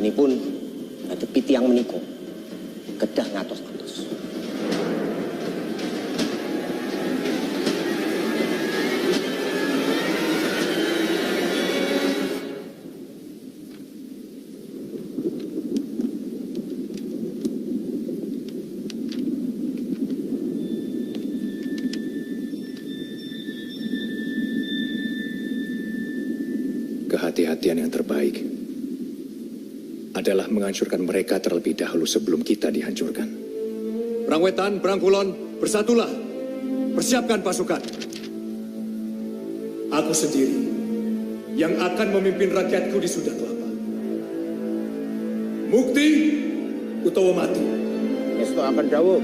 Ini pun ada pitiang menikung, kedah ngatos-ngatos. Kehati-hatian yang terbaik adalah menghancurkan mereka terlebih dahulu sebelum kita dihancurkan. Perang Wetan, Perang Kulon, bersatulah. Persiapkan pasukan. Aku sendiri yang akan memimpin rakyatku di Sunda Kelapa. Mukti utawa mati. Esto akan dawuh.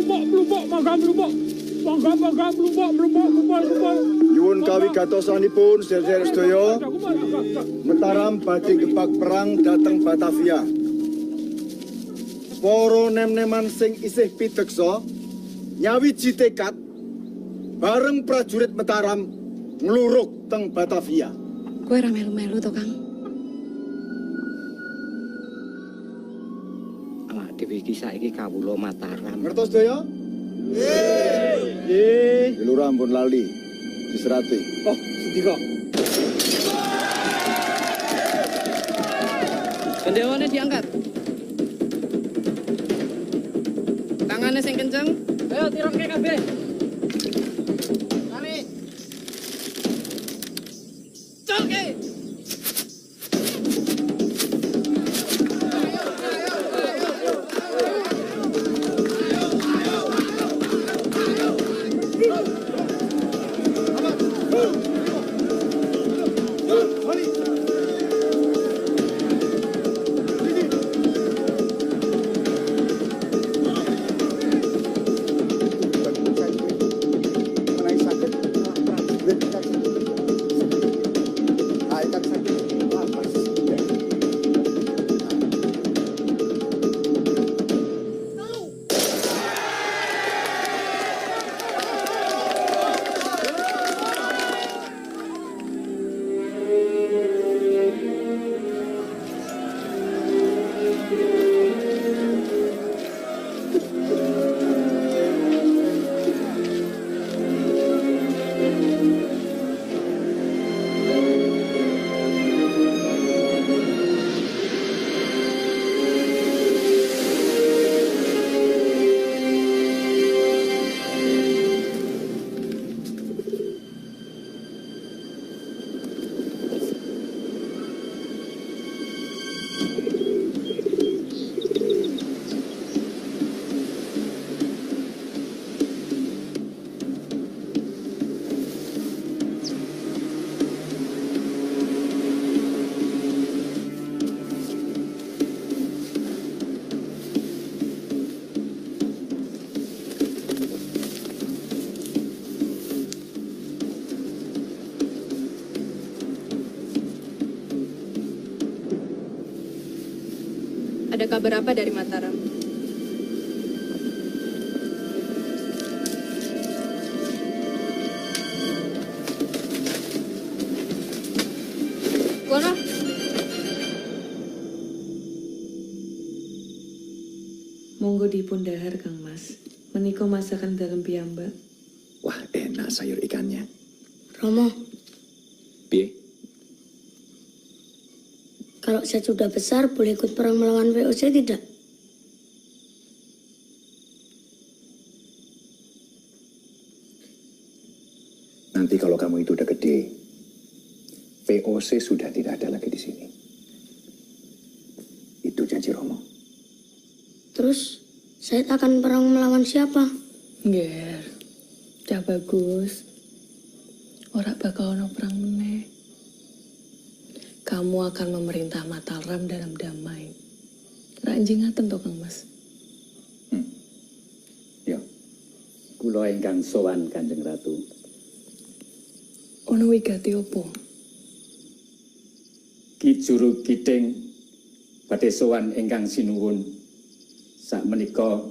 Melumpuk, mangga melumpuk. Mangga melumpuk. Nyuwun kawigatosanipun sedherek sedaya. Mataram badhe gebak perang dhateng Batavia. Para nem-neman sing isih pideksa nyawiji tekad bareng prajurit Mataram ngluruk teng Batavia. Kowe ora melu-melu to, Kang? Awak dhewe iki saiki kawula Mataram. Ngertos sedaya? Nggih. Lurah ampun lali. Diserati. Oh, sedika. Gendewane diangkat. Tangannya sing kenceng. Ayo tirake kabeh. Kali. Colke. Ada kabar apa dari Mataram? Kono. Monggo dipun dahar Kang Mas. Menika masakan dalam piyambak. Wah, enak sayur ikannya. Romo, Piye? kalau saya sudah besar boleh ikut perang melawan VOC tidak? Nanti kalau kamu itu udah gede, VOC sudah tidak ada lagi di sini. Itu janji Romo. Terus saya akan perang melawan siapa? Nger, cah bagus. Ora bakal ono perang meneh. kamu akan memerintah Mataram dalam damai. Ranjing ngaten to Kang Mas. Ya. Kula ingkang sowan Kanjeng Ratu. Ono wigati opo? Ki Juru Kiting badhe sowan ingkang sinuwun sakmenika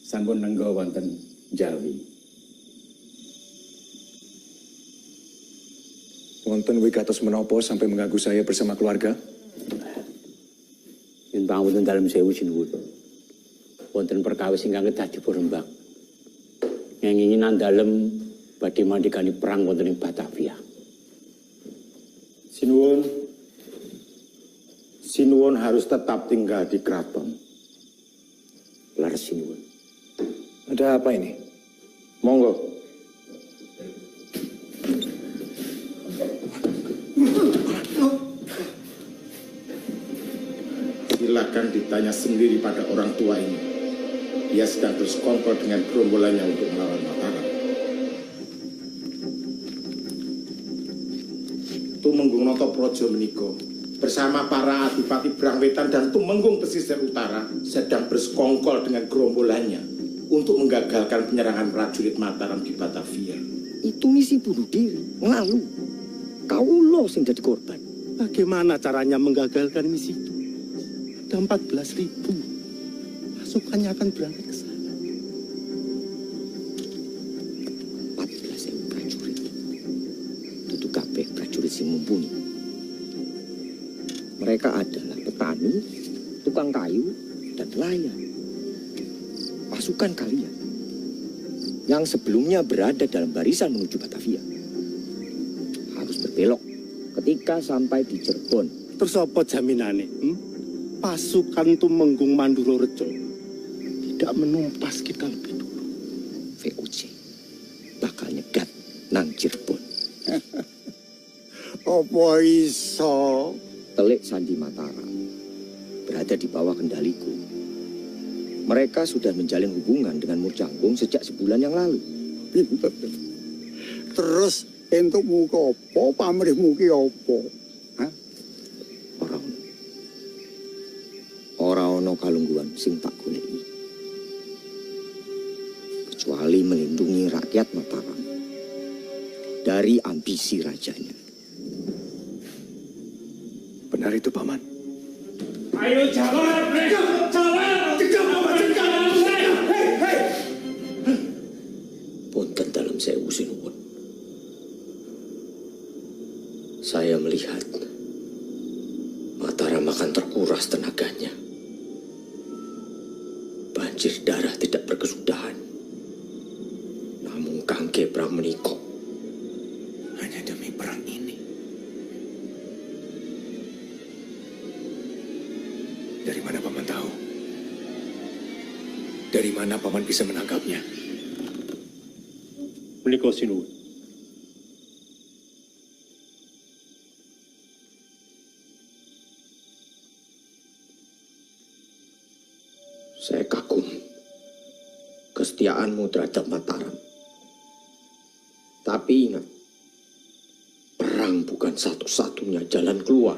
sampun nengga wonten Jawi. Wonten wigatos menapa sampai mengganggu saya bersama keluarga? Yen pangapunten dalem sewu sinuwun. Wonten perkawis ingkang kedah dipun rembak. Ngenginginan dalem badhe mandhikani perang wonten ing Batavia. Sinuwun harus tetap tinggal di keraton. Laras sinuwun. Ada apa ini? Monggo. Silakan ditanya sendiri pada orang tua ini. Dia sedang bersekongkol dengan gerombolannya untuk melawan Mataram. Tumenggung Notoprojo menika bersama para adipati Brangwetan dan Tumenggung Pesisir Utara sedang bersekongkol dengan gerombolannya untuk menggagalkan penyerangan prajurit Mataram di Batavia. Itu misi bunuh diri, ngelalu. Kaulo sing jadi korban. Bagaimana caranya menggagalkan misi itu? Ada 14.000 pasukannya akan berangkat ke sana. 14.000 prajurit. Itu kabeh prajurit sing mumpuni. Mereka adalah petani, tukang kayu, dan nelayan. Pasukan kalian yang sebelumnya berada dalam barisan menuju Batavia harus berbelok ketika sampai di Cirebon. Terus apa jaminane? Pasukan Tumenggung Mandurorejo tidak menumpas kita lebih dulu. VOC bakal nyegat nang Cirebon. Apa iso? Telik Sandi Mataram berada di bawah kendaliku. Mereka sudah menjalin hubungan dengan Murjanggung sejak sebulan yang lalu. Pinter. Terus entukmu ki apa? Pamrihmu ki apa? Ora ono kalungguhan sing tak goleki. Kecuali melindungi rakyat Mataram dari ambisi rajanya. Benar itu, Paman. Ayo jawab, jawab. Punten dalam sewu sinuwun. Saya melihat Mataram akan terkuras tenaganya. Banjir darah tidak berkesudahan. Namun Kangge Brahmeniko hanya demi perang ini. Dari mana Paman tahu? Dari mana Paman bisa menangkapnya? Menika sinuwun. Saya kagum kesetiaanmu terhadap Mataram. Tapi ingat, perang bukan satu-satunya jalan keluar.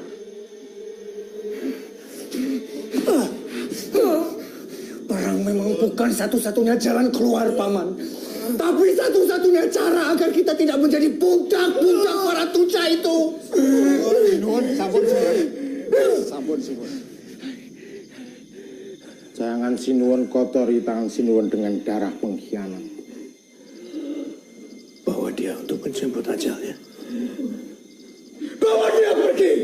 Perang memang bukan satu-satunya jalan keluar, Paman. Tapi satu-satunya cara agar kita tidak menjadi budak-budak para tuca itu. Sampun. Jangan sinuwun kotori tangan sinuwun dengan darah pengkhianat. Bawa dia untuk menjemput ajalnya. Bawa dia pergi.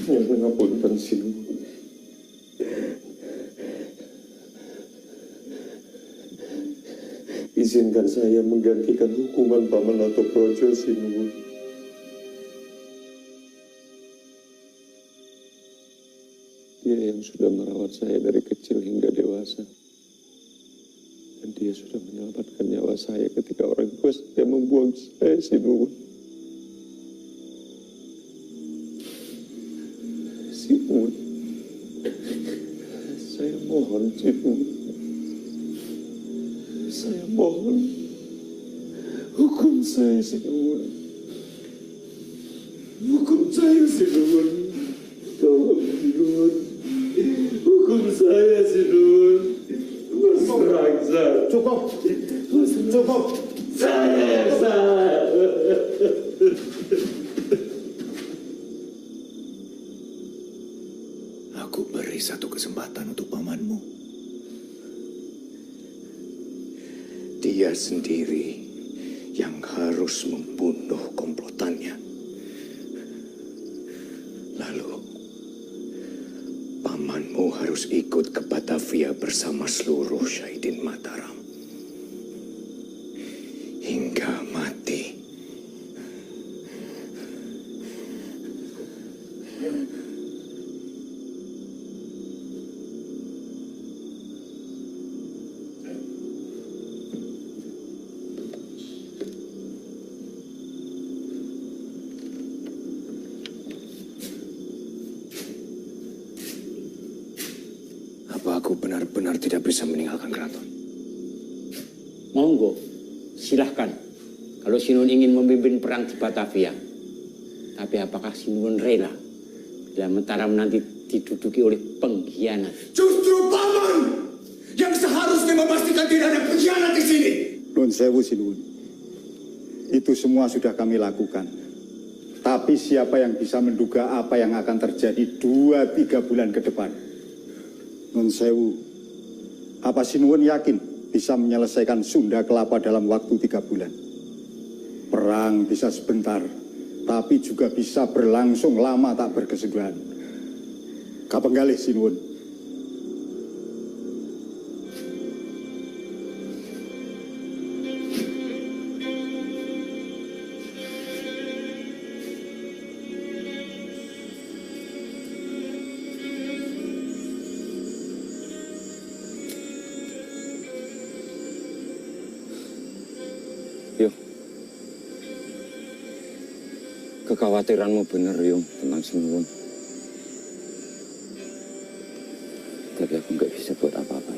Yang mengapunten sinuwun. Izinkan saya menggantikan hukuman Paman Notoprojo sinuwun. Dia yang sudah merawat saya dari kecil hingga dewasa. Dan dia sudah menyelamatkan nyawa saya ketika orang tua saya membuang saya sinuwun. Sinuwun, saya mohon mohon, Sinuwun. Saya mohon. Hukum saya, Sinuwun. Hukum saya, Sinuwun. Tolong, Sinuwun. Hukum saya, Sinuwun. Mas Rangsa. Cukup. Cukup. Saya salah. Aku beri satu kesempatan untuk pamanmu. Dia sendiri yang harus membunuh komplotannya. Lalu, pamanmu harus ikut ke Batavia bersama seluruh Syahidin Mataram. Hingga mati. Apa aku benar-benar tidak bisa meninggalkan keraton? Monggo, silahkan. Kalau Sinuwun ingin memimpin perang di Batavia. Tapi apakah Sinuwun rela bila Mataram nanti diduduki oleh pengkhianat? Justru paman yang seharusnya memastikan tidak ada pengkhianat di sini. Nun sewu, Sinuwun. Itu semua sudah kami lakukan. Tapi siapa yang bisa menduga apa yang akan terjadi 2-3 bulan ke depan? Nun sewu, apa Sinuwun yakin bisa menyelesaikan Sunda Kelapa dalam waktu 3 bulan? Perang bisa sebentar, tapi juga bisa berlangsung lama tak berkesudahan. Kapenggalih, Sinuwun. Kekhawatiranmu benar, Yung, tentang Sinuwun. Tapi aku nggak bisa buat apa-apa.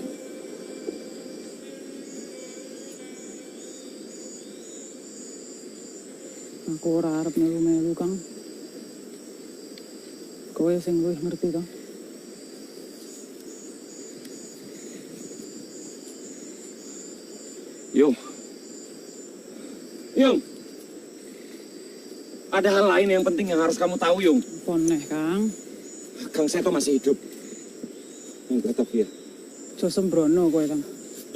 Aku ora arep melu-melu, Kang. Kowe sing luwih ngerti, Kang. Yung. Yung. Ada hal lain yang penting yang harus kamu tahu, Yung. Poneh, Kang. Kang Seto masih hidup. Yang Batavia. Jo sembrono kowe, Kang.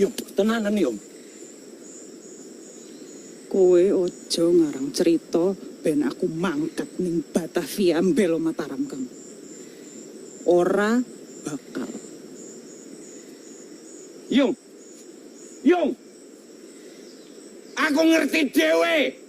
Yung, tenanan, Yung. Kowe ojo ngarang cerita ben aku mangkat ning Batavia mbelo Mataram, Kang. Ora bakal. Yung. Yung. Aku ngerti dhewe.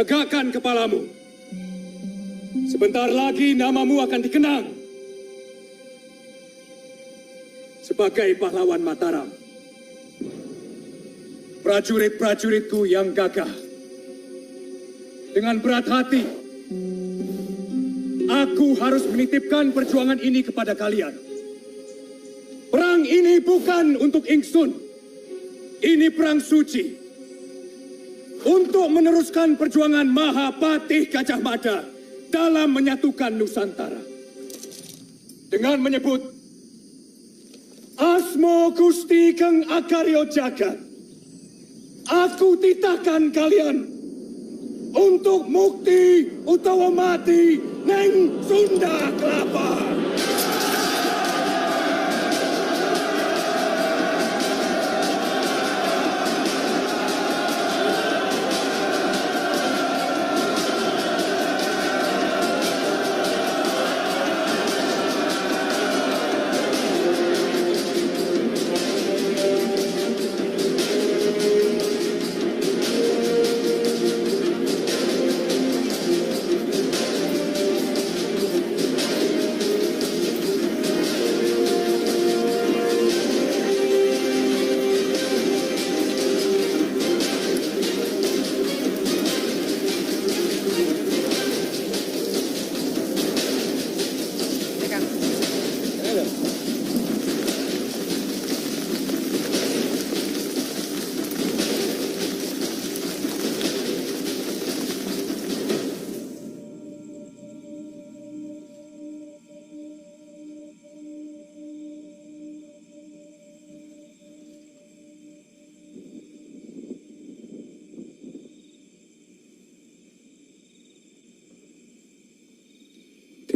Tegakkan kepalamu. Sebentar lagi namamu akan dikenang sebagai pahlawan Mataram. Prajurit-prajuritku yang gagah, dengan berat hati, aku harus menitipkan perjuangan ini kepada kalian. Perang ini bukan untuk ingsun. Ini perang suci. Untuk meneruskan perjuangan Mahapatih Gajah Mada dalam menyatukan Nusantara. Dengan menyebut Asmo Gusti Kang Akaryo Jagat, aku titahkan kalian untuk mukti utawa mati neng Sunda Kelapa.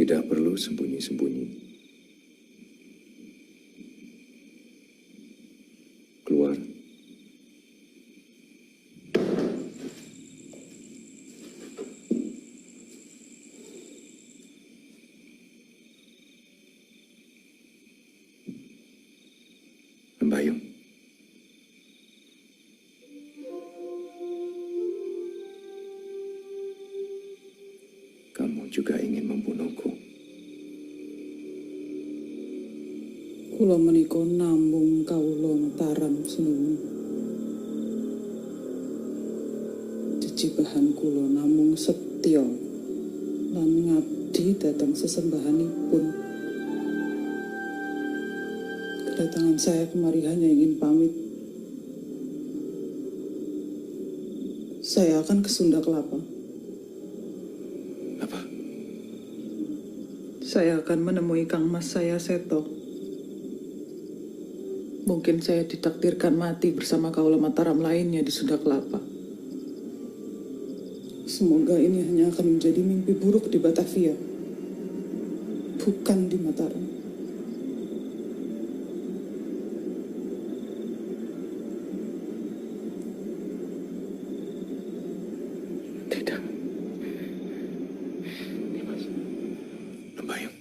Tidak perlu sembunyi-sembunyi. Keluar. Membayung. Kamu juga ingin membunuhku. Kula menika namung kawula Mataram sinuwun. Jejibahan kula namung setya lan ngabdi dhateng sesembahanipun. Kedatangan saya kemari hanya ingin pamit. Saya akan ke Sunda Kelapa. Apa? Saya akan menemui Kang Mas saya Seto. Mungkin saya ditakdirkan mati bersama kaula Mataram lainnya di Sunda Kelapa. Semoga ini hanya akan menjadi mimpi buruk di Batavia, bukan di Mataram. Tidak. Dimas. Membayung.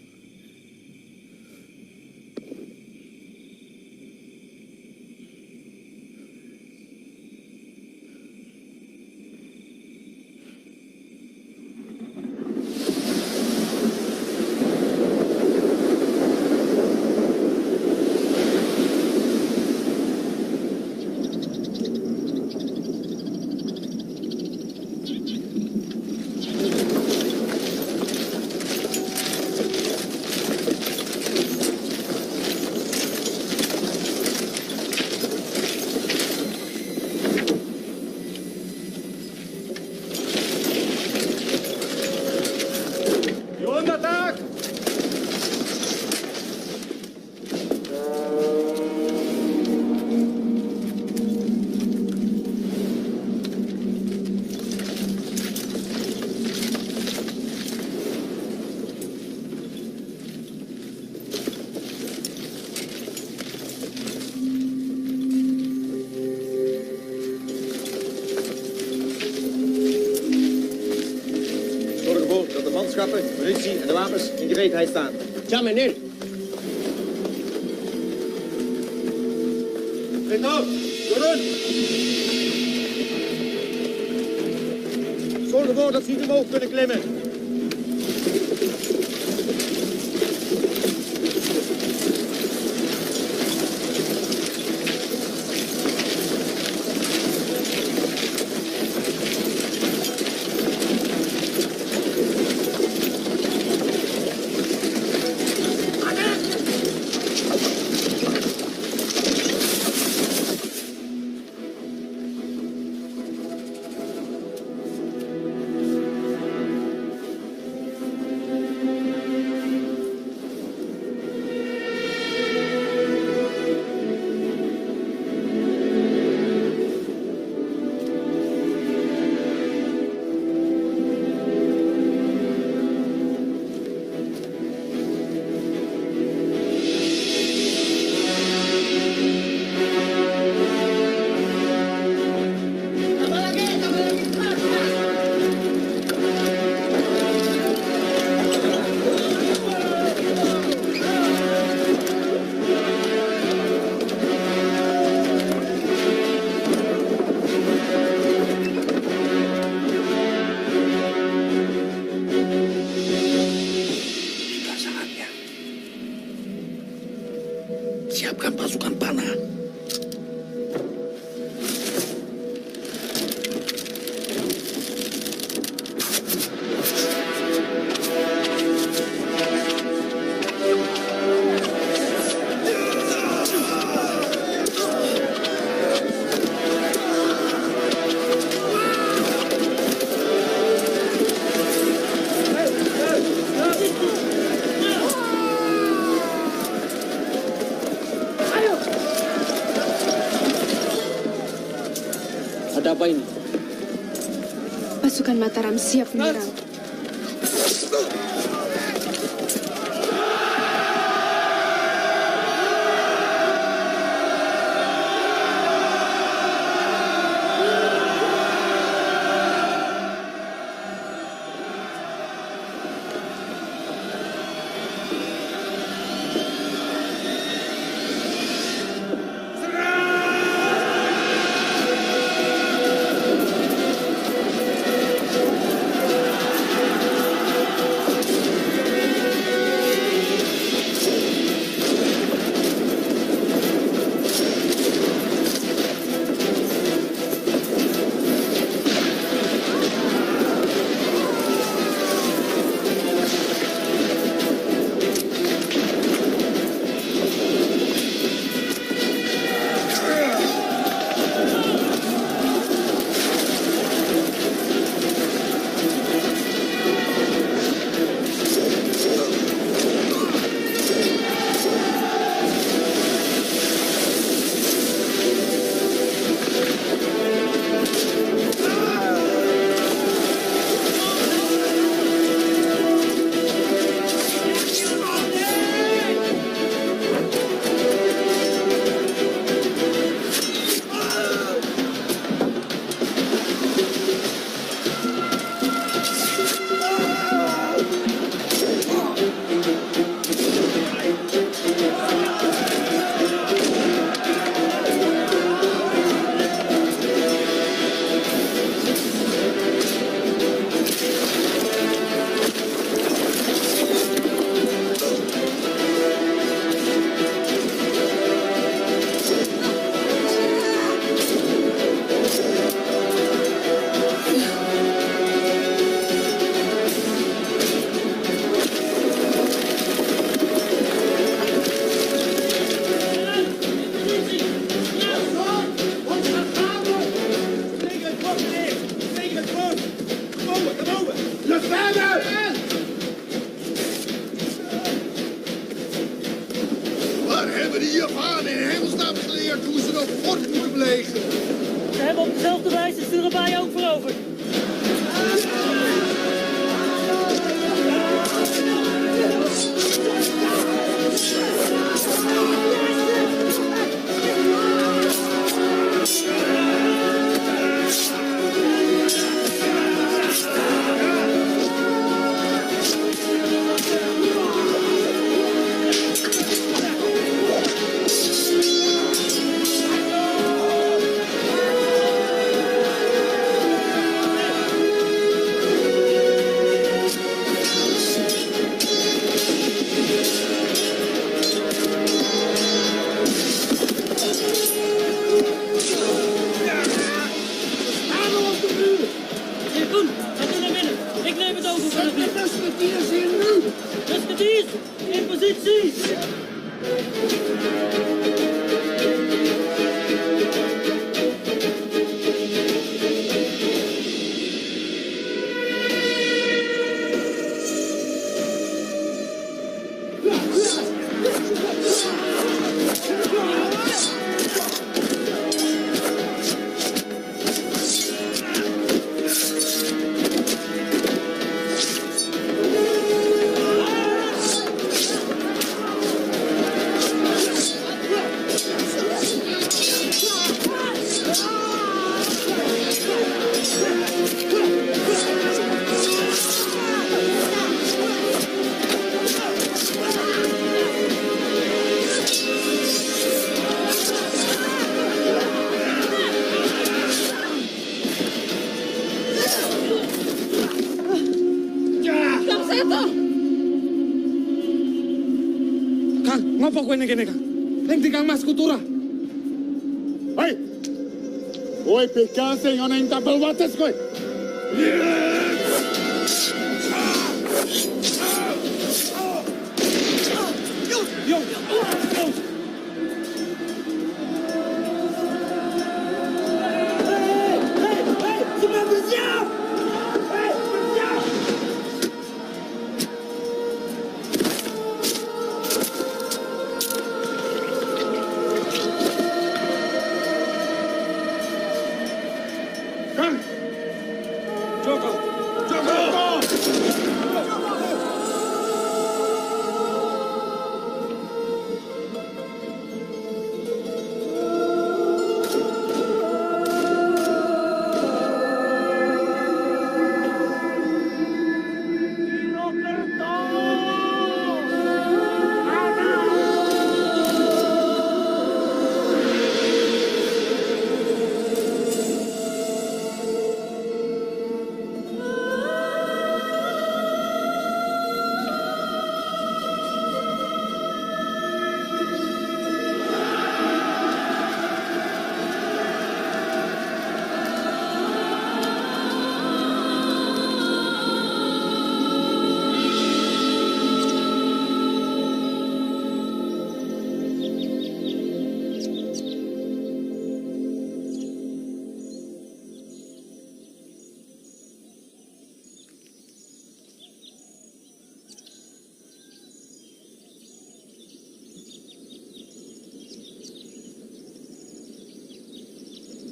Munitie en de wapens in gereedheid staan. Ja, meneer. Reto, turun! Zorg ervoor dat ze niet omhoog kunnen klimmen. Siapkan pasukan panah. Ada apa ini? Pasukan Mataram siap menyerang. het fort moet belegeren. Ze hebben op dezelfde wijze Surabaya ook veroverd. Ngopo kowe ning kene, Kang? Ning di Kang Mas Kutura. Hei! Kowe pegang sing ana ing tabel wates kowe.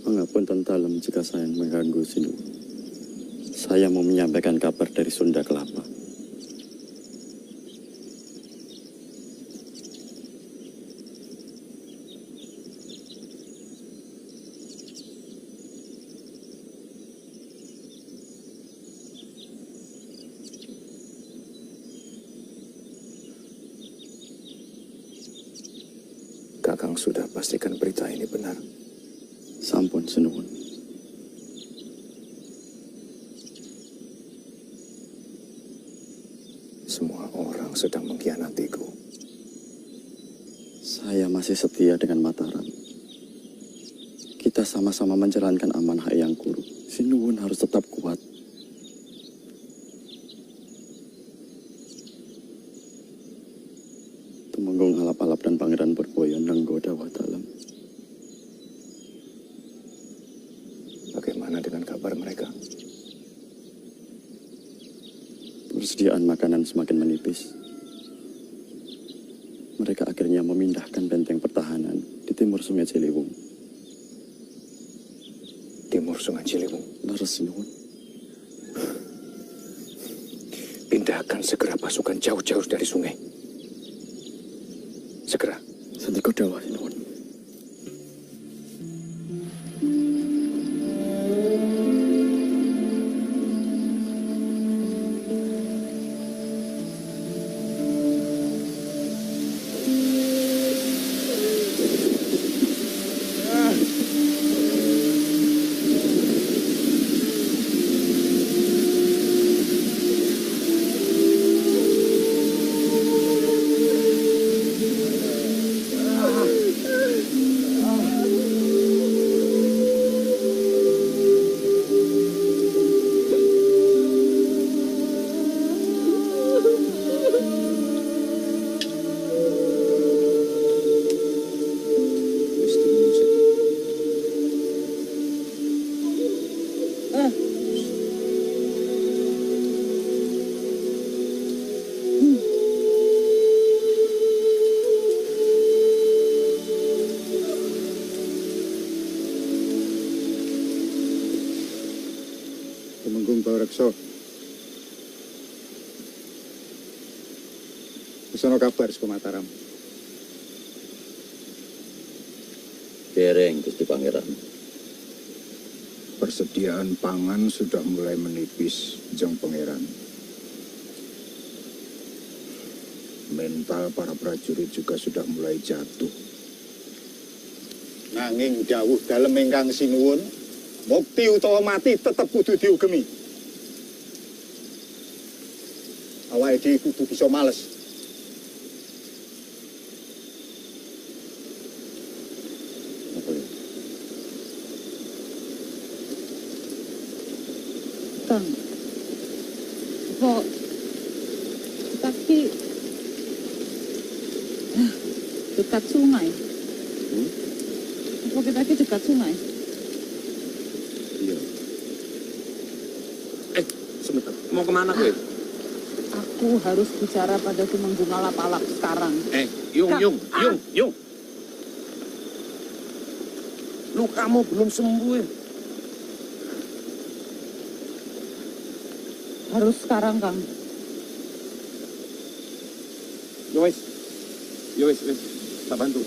Pengapunten dalam jika saya mengganggu Sinuwun. Saya mau menyampaikan kabar dari Sunda Kelapa. Kakang sudah pastikan berita ini benar. Sampun Sinuwun. Semua orang sedang mengkhianatiku. Saya masih setia dengan Mataram. Kita sama-sama menjalankan amanah Eyang Guru. Sinuwun harus tetap kuat. Tumenggung Alap-Alap dan Pangeran Berboyon nenggoda watalam. Bagaimana dengan kabar mereka? Persediaan makanan semakin menipis. Mereka akhirnya memindahkan benteng pertahanan di timur Sungai Ciliwung. timur Sungai Ciliwung. Leres Sinuwun. Pindahkan segera pasukan jauh-jauh dari sungai. Segera. Sandika dawuh Sinuwun. Tumenggung Bawreksa. Wis ana kabar saka Mataram. Dereng, Gusti Pangeran. Persediaan pangan sudah mulai menipis, Jeng Pangeran. Mental para prajurit juga sudah mulai jatuh. Nanging dawuh dalem ingkang sinuwun, mukti utawa mati tetep kudu diugemi. Awake dhewe kudu bisa males. Kang, kok tapi dekat sungai? Kok kita dekat sungai? Iya. Sebentar. Mau kemana gue? Aku harus bicara pada Tumenggung Alap-Alap sekarang. Yung. Lukamu belum sembuh ya? Harus sekarang, Kang. Yo wis. Tak bantu.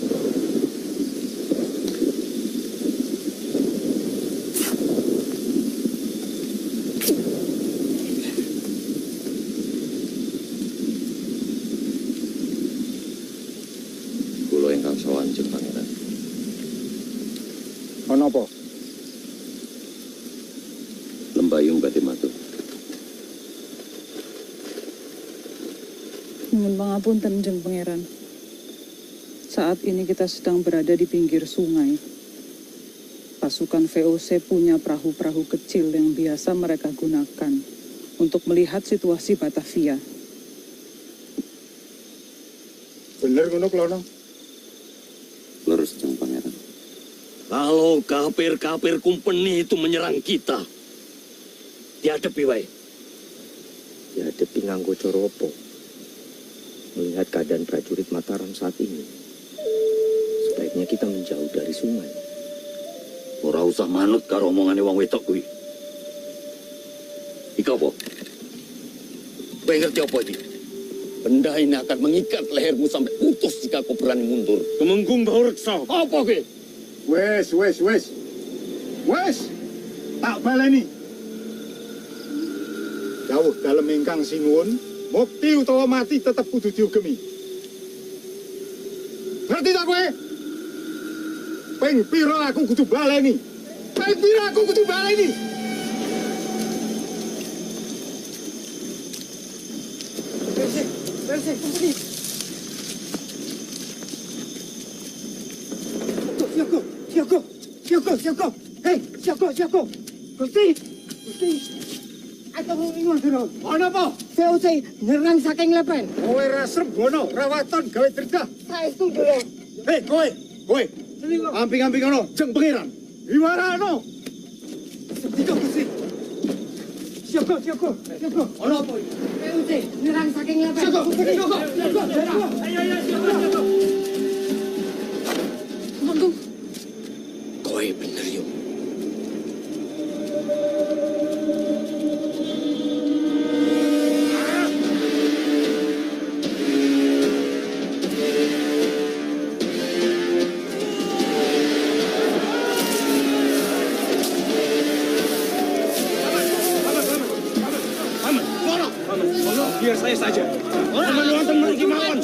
Kula ingkang sowan Jeng Pangeran. Ana apa? Lembayung badhe matur. Nyuwun pangapunten, Jeng Pangeran. Saat ini kita sedang berada di pinggir sungai. Pasukan VOC punya perahu-perahu kecil yang biasa mereka gunakan untuk melihat situasi Batavia. Bener ngono Klono? Lurus Jeng Pangeran. Kalau kafir-kafir kumpeni itu menyerang kita, dihadapi wae. Dihadapi nganggo cara apa? Melihat keadaan prajurit Mataram saat ini, sebaiknya kita menjauh dari sungai. Ora usah manut karo omongane wong wedok kuwi. Iki apa? Kowe ngerti apa iki? Benda ini akan mengikat lehermu sampai putus jika kau berani mundur. Tumenggung Bawreksa. Apa kowe? Wes. Tak baleni. Dawuh dalem ingkang sinuwun, mukti utawa mati tetep kudu diugemi. Ngerti tak kowe? Ping pira aku kudu baleni? Bersih, kumpeni. Sioko. Hei, Sioko. Gusti. Aku ngomong terus. Ana apa? VOC nyerang saking lepen. Kowe ra srebono, rawaton gawe derdah. Saestu dulu. Hei, kowe. Amping-amping ono, Jeng Pangeran. Iwarano. Sedika Gusti. Sioko. Ana apa? VOC nyerang saking lepen. Sioko. Ayo. Tumenggung. Kowe bener yo. Paman wonten mriki mawon.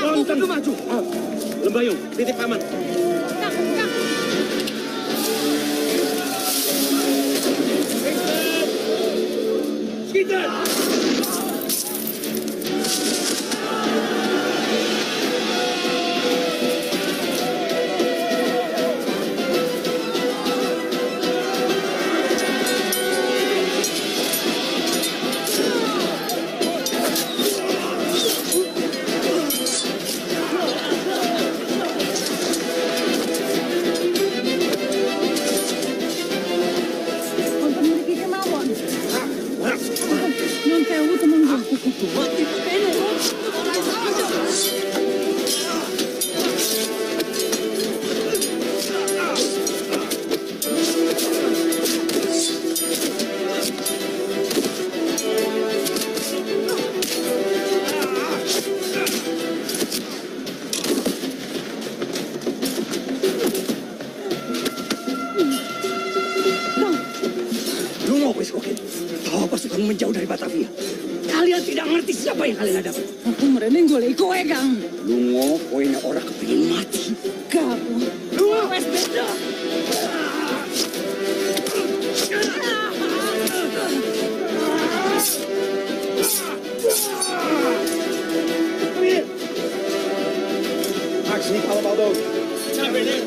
Wonten maju. Lembayung, titip paman. Sinten? Menjauh dari Batavia. Kalian tidak ngerti siapa yang kalian hadapi. Aku merene golek kowe, Kang. Lungo, kowe nek ora kepengin mati. Kamu. Lungo wis beda. Aksi allemaal dood. Naar binnen.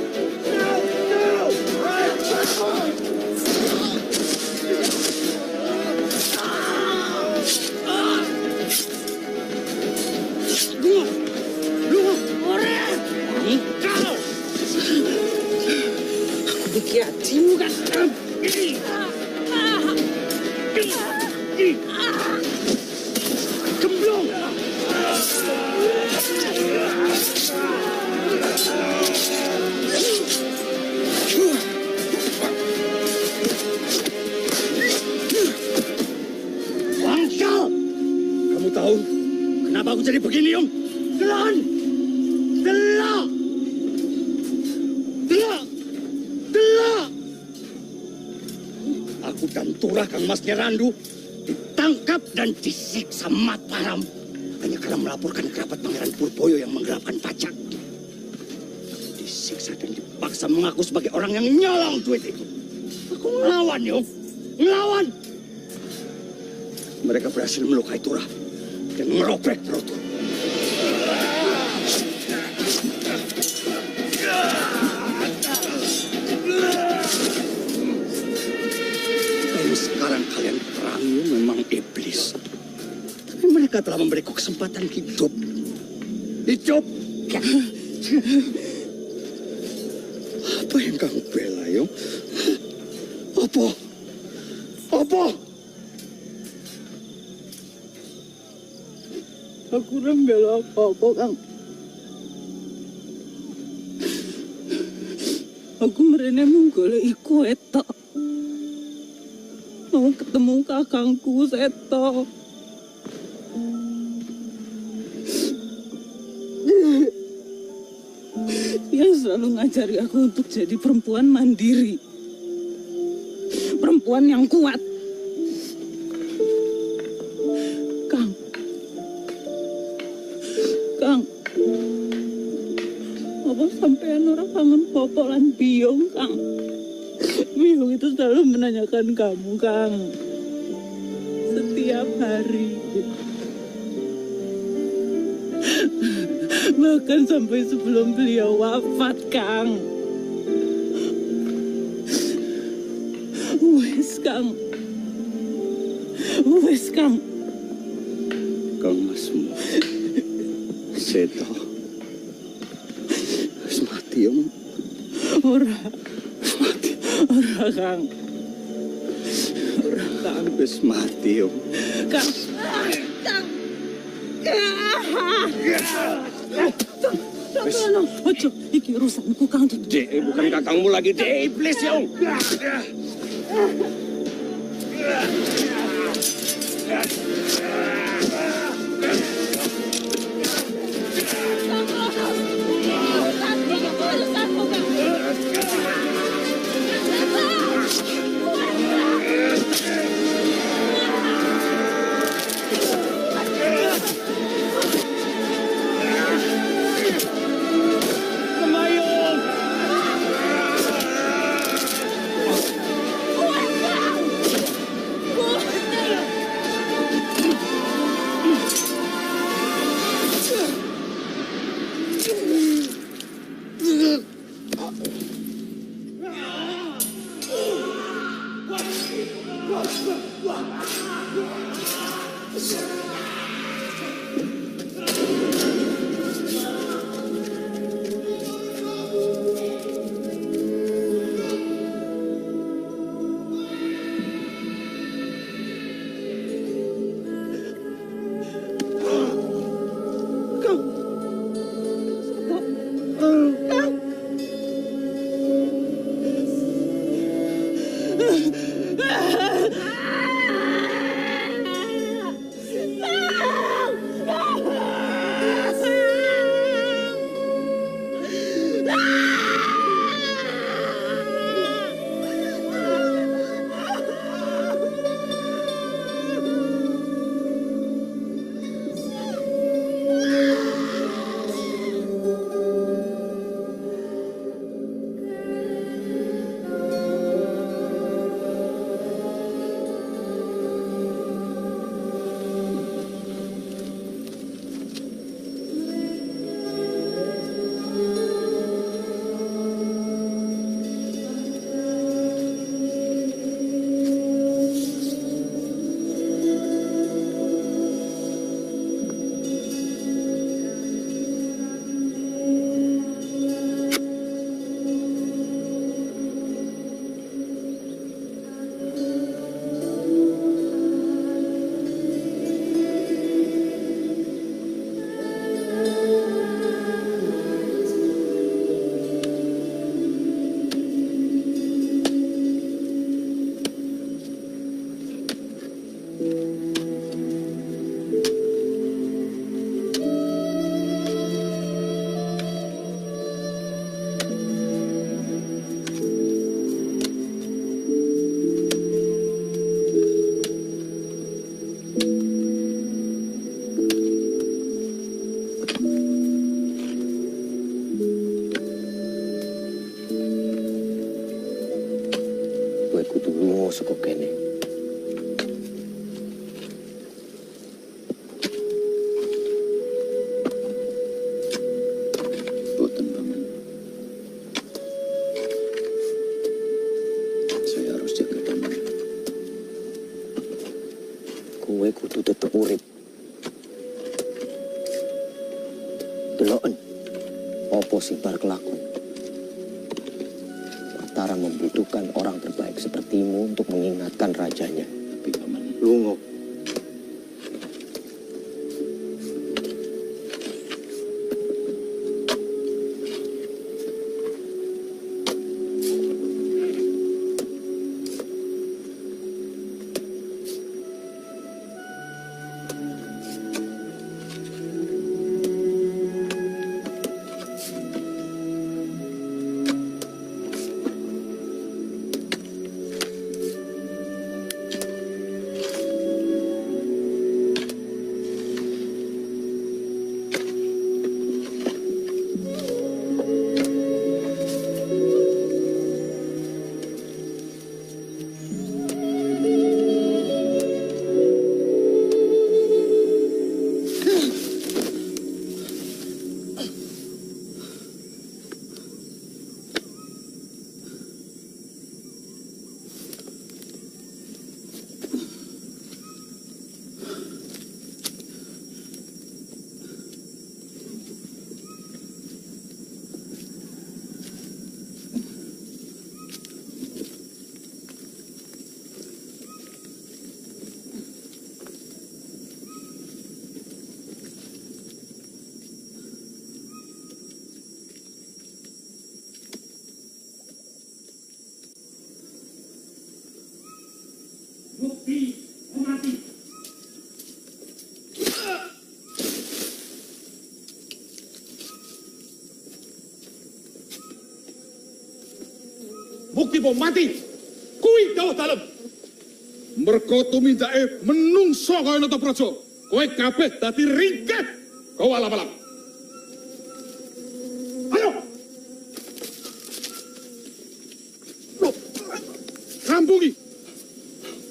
Kamu tahu kenapa aku jadi begini, Om? Telan! Telah! Telah! Telah! Aku dan Turah Kang Mas Nyerandu ditangkap dan disiksa Mataram hanya karena melaporkan kerabat Pangeran Purboyo yang menggelapkan pajak. Disiksa dan dipaksa mengaku sebagai orang yang nyolong duit itu. Aku ngelawan, Om. Ngelawan! Mereka berhasil melukai Turah dan merobek perutku. Kalau sekarang kalian perangi memang iblis. Tapi mereka telah memberiku kesempatan hidup. Hidup! Apa yang kamu bela, Yong? Apa? Apa? Aku rembela apa-apa, Kang. Aku merene mung golek kowe tok. Mau ketemu kakangku seto. Yang selalu ngajari aku untuk jadi perempuan mandiri. Perempuan yang kuat. Kang, apa sampean orang kangen Popo lan Biong, Kang? Biong itu selalu menanyakan kamu, Kang. Setiap hari. Bahkan sampai sebelum beliau wafat, Kang. Wes, Kang. Wes, Kang. Kang Masmu. Seto. Wis mati, Om. Ora. Wis mati. Ora, Kang. Ora, Kang. Wis mati, Om. Kang. Kang. Ojo, iki urusanku, Kang. Dek, bukan kakangmu lagi, Dek. Iblis, ya, Om. deloken opo sing bar kelakon. Mataram membutuhkan orang terbaik sepertimu untuk mengingatkan rajanya. Lungo. Bukti bom mati. Kuwi dawuh dalem. Mergo tumindake menungso kaya Natapraja, kowe kabeh dadi ringket. Kowe alap-alap. Ayo. Kampungi.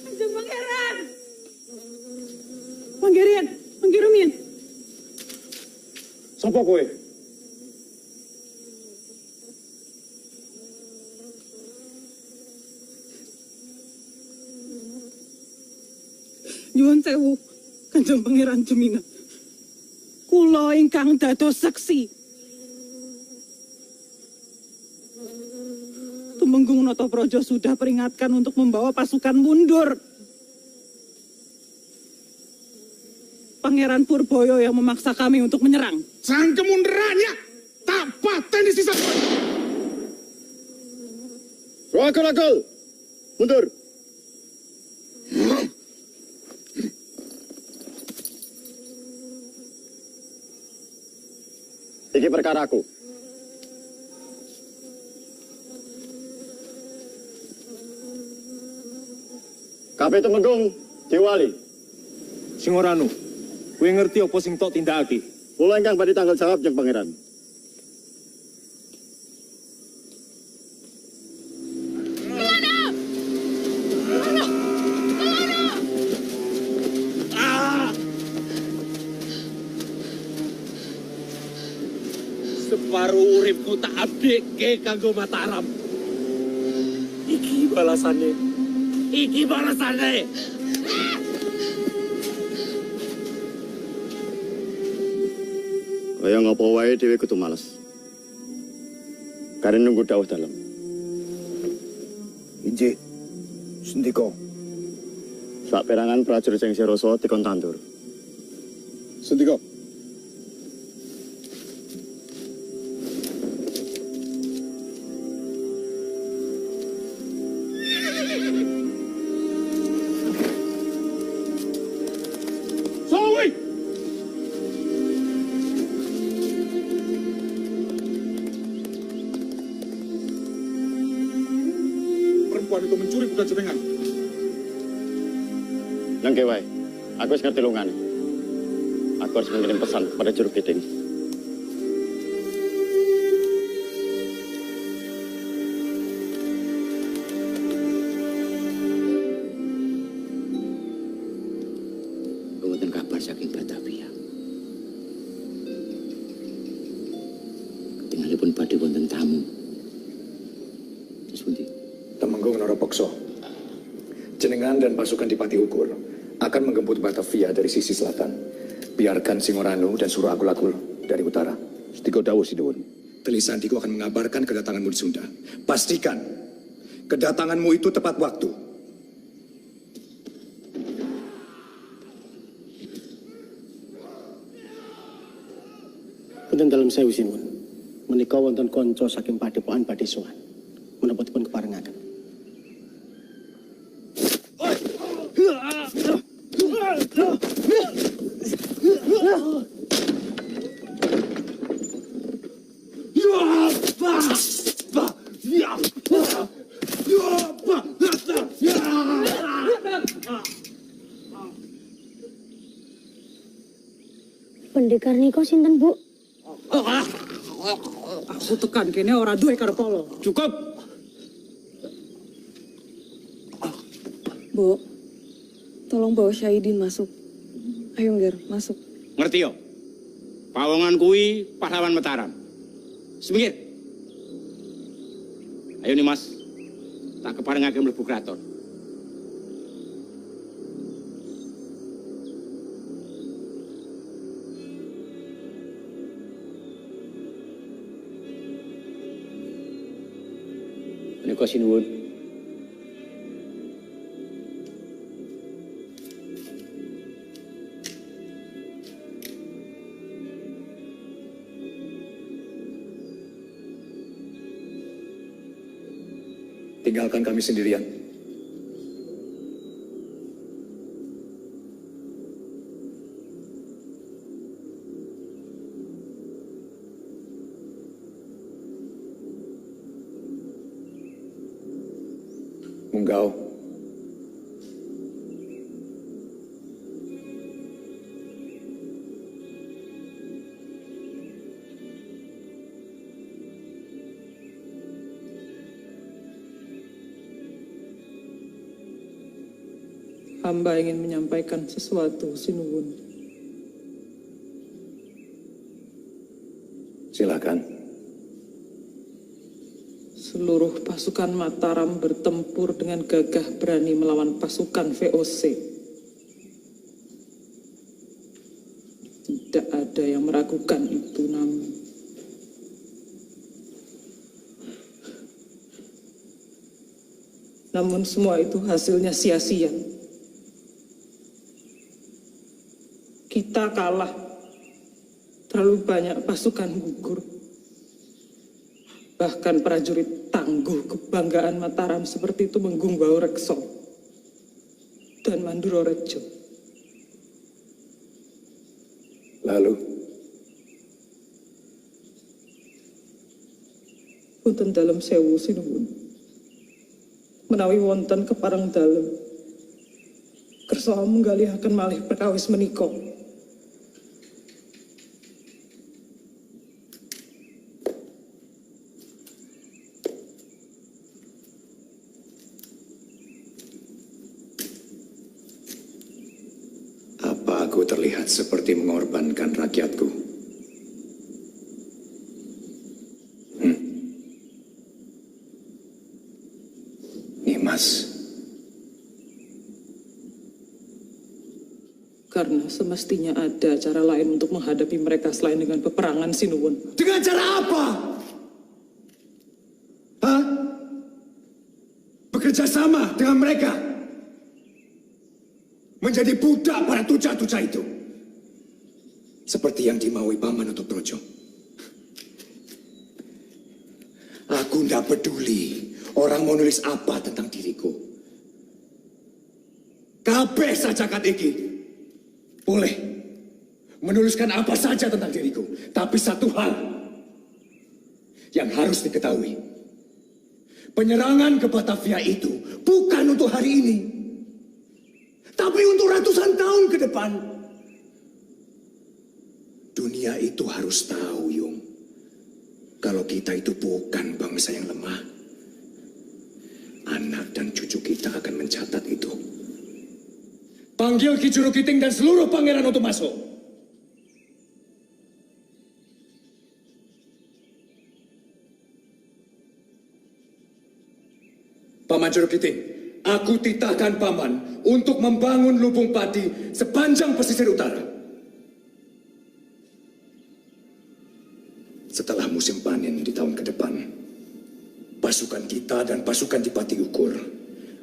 Kanjeng Pangeran. Panggerian, panggirumian. Sopo kowe? Nyuwun sewu, Kanjeng Pangeran Jemina. Kula ingkang dados saksi. Tumenggung Natapraja sudah peringatkan untuk membawa pasukan mundur. Pangeran Purboyo yang memaksa kami untuk menyerang. Sang kemundurannya tak paten di sisa. Akal-akal, mundur. Iki perkaraku. Kabeh Tumenggung diwali. Sing ora anu, kowe ngerti apa sing tok tindakake? Kula ingkang badhe tanggal jawab Jeng Pangeran. Separuh uripku tak abdike kanggo Mataram. Iki balasane. Iki balasane. Kaya ngopo wae dhewe kudu males. Karena nunggu dawuh dalem. Injih. Sendika. Saperangan prajurit sing Siroso dikon tandur. Sendika. Perempuan itu mencuri kuda jenengan. Nengke wae. Aku wis ngerti lungane. Aku harus mengirim pesan kepada Juru Kiting. Wonten kabar saking Batavia. Ketinggalipun badhe wonten tamu. Terus pundi? Temenggung Narapaksa. Jenengan dan pasukan di Pati Ukur akan menggempur Batavia dari sisi selatan. Biarkan Singoranu dan Suruh Agul-Agul dari utara. Setiko dawuh Sinuwun. Teli Sandiku akan mengabarkan kedatanganmu di Sunda. Pastikan kedatanganmu itu tepat waktu. Punten dalam sewu Sinuwun. Menika wonten kanca saking padepokan badhe sowan. Menapa dipun keparengaken? Pendekar niko sinten, Bu? Aku tekan kene ora duwe karepala. Cukup. Bu, tolong bawa Syahidin masuk. Ayo Ngger, masuk. Ngerti yo? Pawongan kuwi pahlawan Mataram. Semingir. Ayo nih Mas. Tak keparengake mlebu kraton. Menika sinuwun. Tinggalkan kami sendirian. Munggau. Hamba ingin menyampaikan sesuatu, Sinuwun. Silakan. Seluruh pasukan Mataram bertempur dengan gagah berani melawan pasukan VOC. Tidak ada yang meragukan itu, namun semua itu hasilnya sia-sia. Kita kalah, terlalu banyak pasukan gugur. Bahkan prajurit tangguh kebanggaan Mataram seperti itu Menggungbau Rekso dan Manduro Rejo. Lalu? Punten dalem sewu sinuwun. Menawi wonten kepareng dalem, kersa menggalihaken malih perkawis menika. Aku terlihat seperti mengorbankan rakyatku. Nimas. Karena semestinya ada cara lain untuk menghadapi mereka selain dengan peperangan, Sinuwun. Dengan cara apa? Hah? Bekerja sama dengan mereka? Menjadi budak para tuca-tuca itu. Seperti yang dimaui Paman Notoprojo. Aku tidak peduli orang mau nulis apa tentang diriku. Kabeh saja kat iki. Boleh menuliskan apa saja tentang diriku. Tapi satu hal yang harus diketahui. Penyerangan ke Batavia itu bukan untuk hari ini. Tapi untuk ratusan tahun ke depan. Dunia itu harus tahu, Yung. Kalau kita itu bukan bangsa yang lemah. Anak dan cucu kita akan mencatat itu. Panggil Ki Juru Kiting dan seluruh pangeran untuk masuk. Paman Juru Kiting. Aku titahkan Paman untuk membangun lubung padi sepanjang pesisir utara. setelah musim panen di tahun ke depan, pasukan kita dan pasukan di Pati Ukur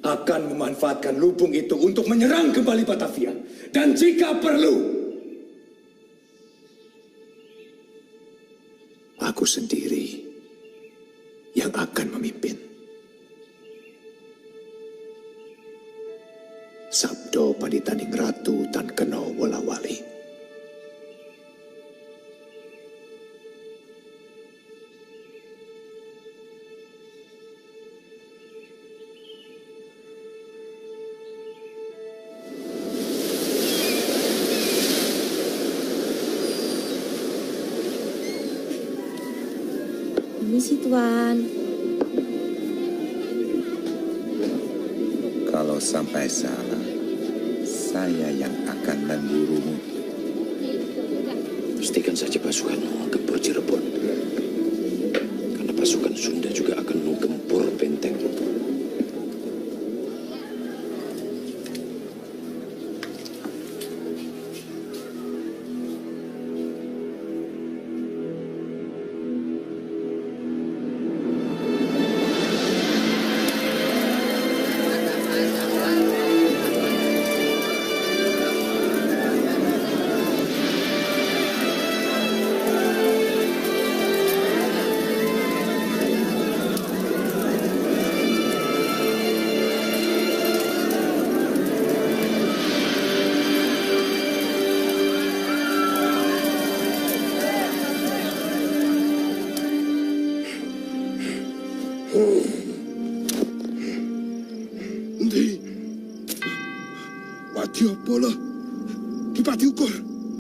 akan memanfaatkan lubung itu untuk menyerang kembali Batavia. Dan jika perlu, aku sendiri yang akan memimpin. Sabdo Paditaning Ratu Tan Keno Wolawali. Permisi, Tuan. Kalau sampai salah, saya yang akan memburumu. Pastikan saja pasukanmu ke Cirebon. Karena pasukan Sunda juga akan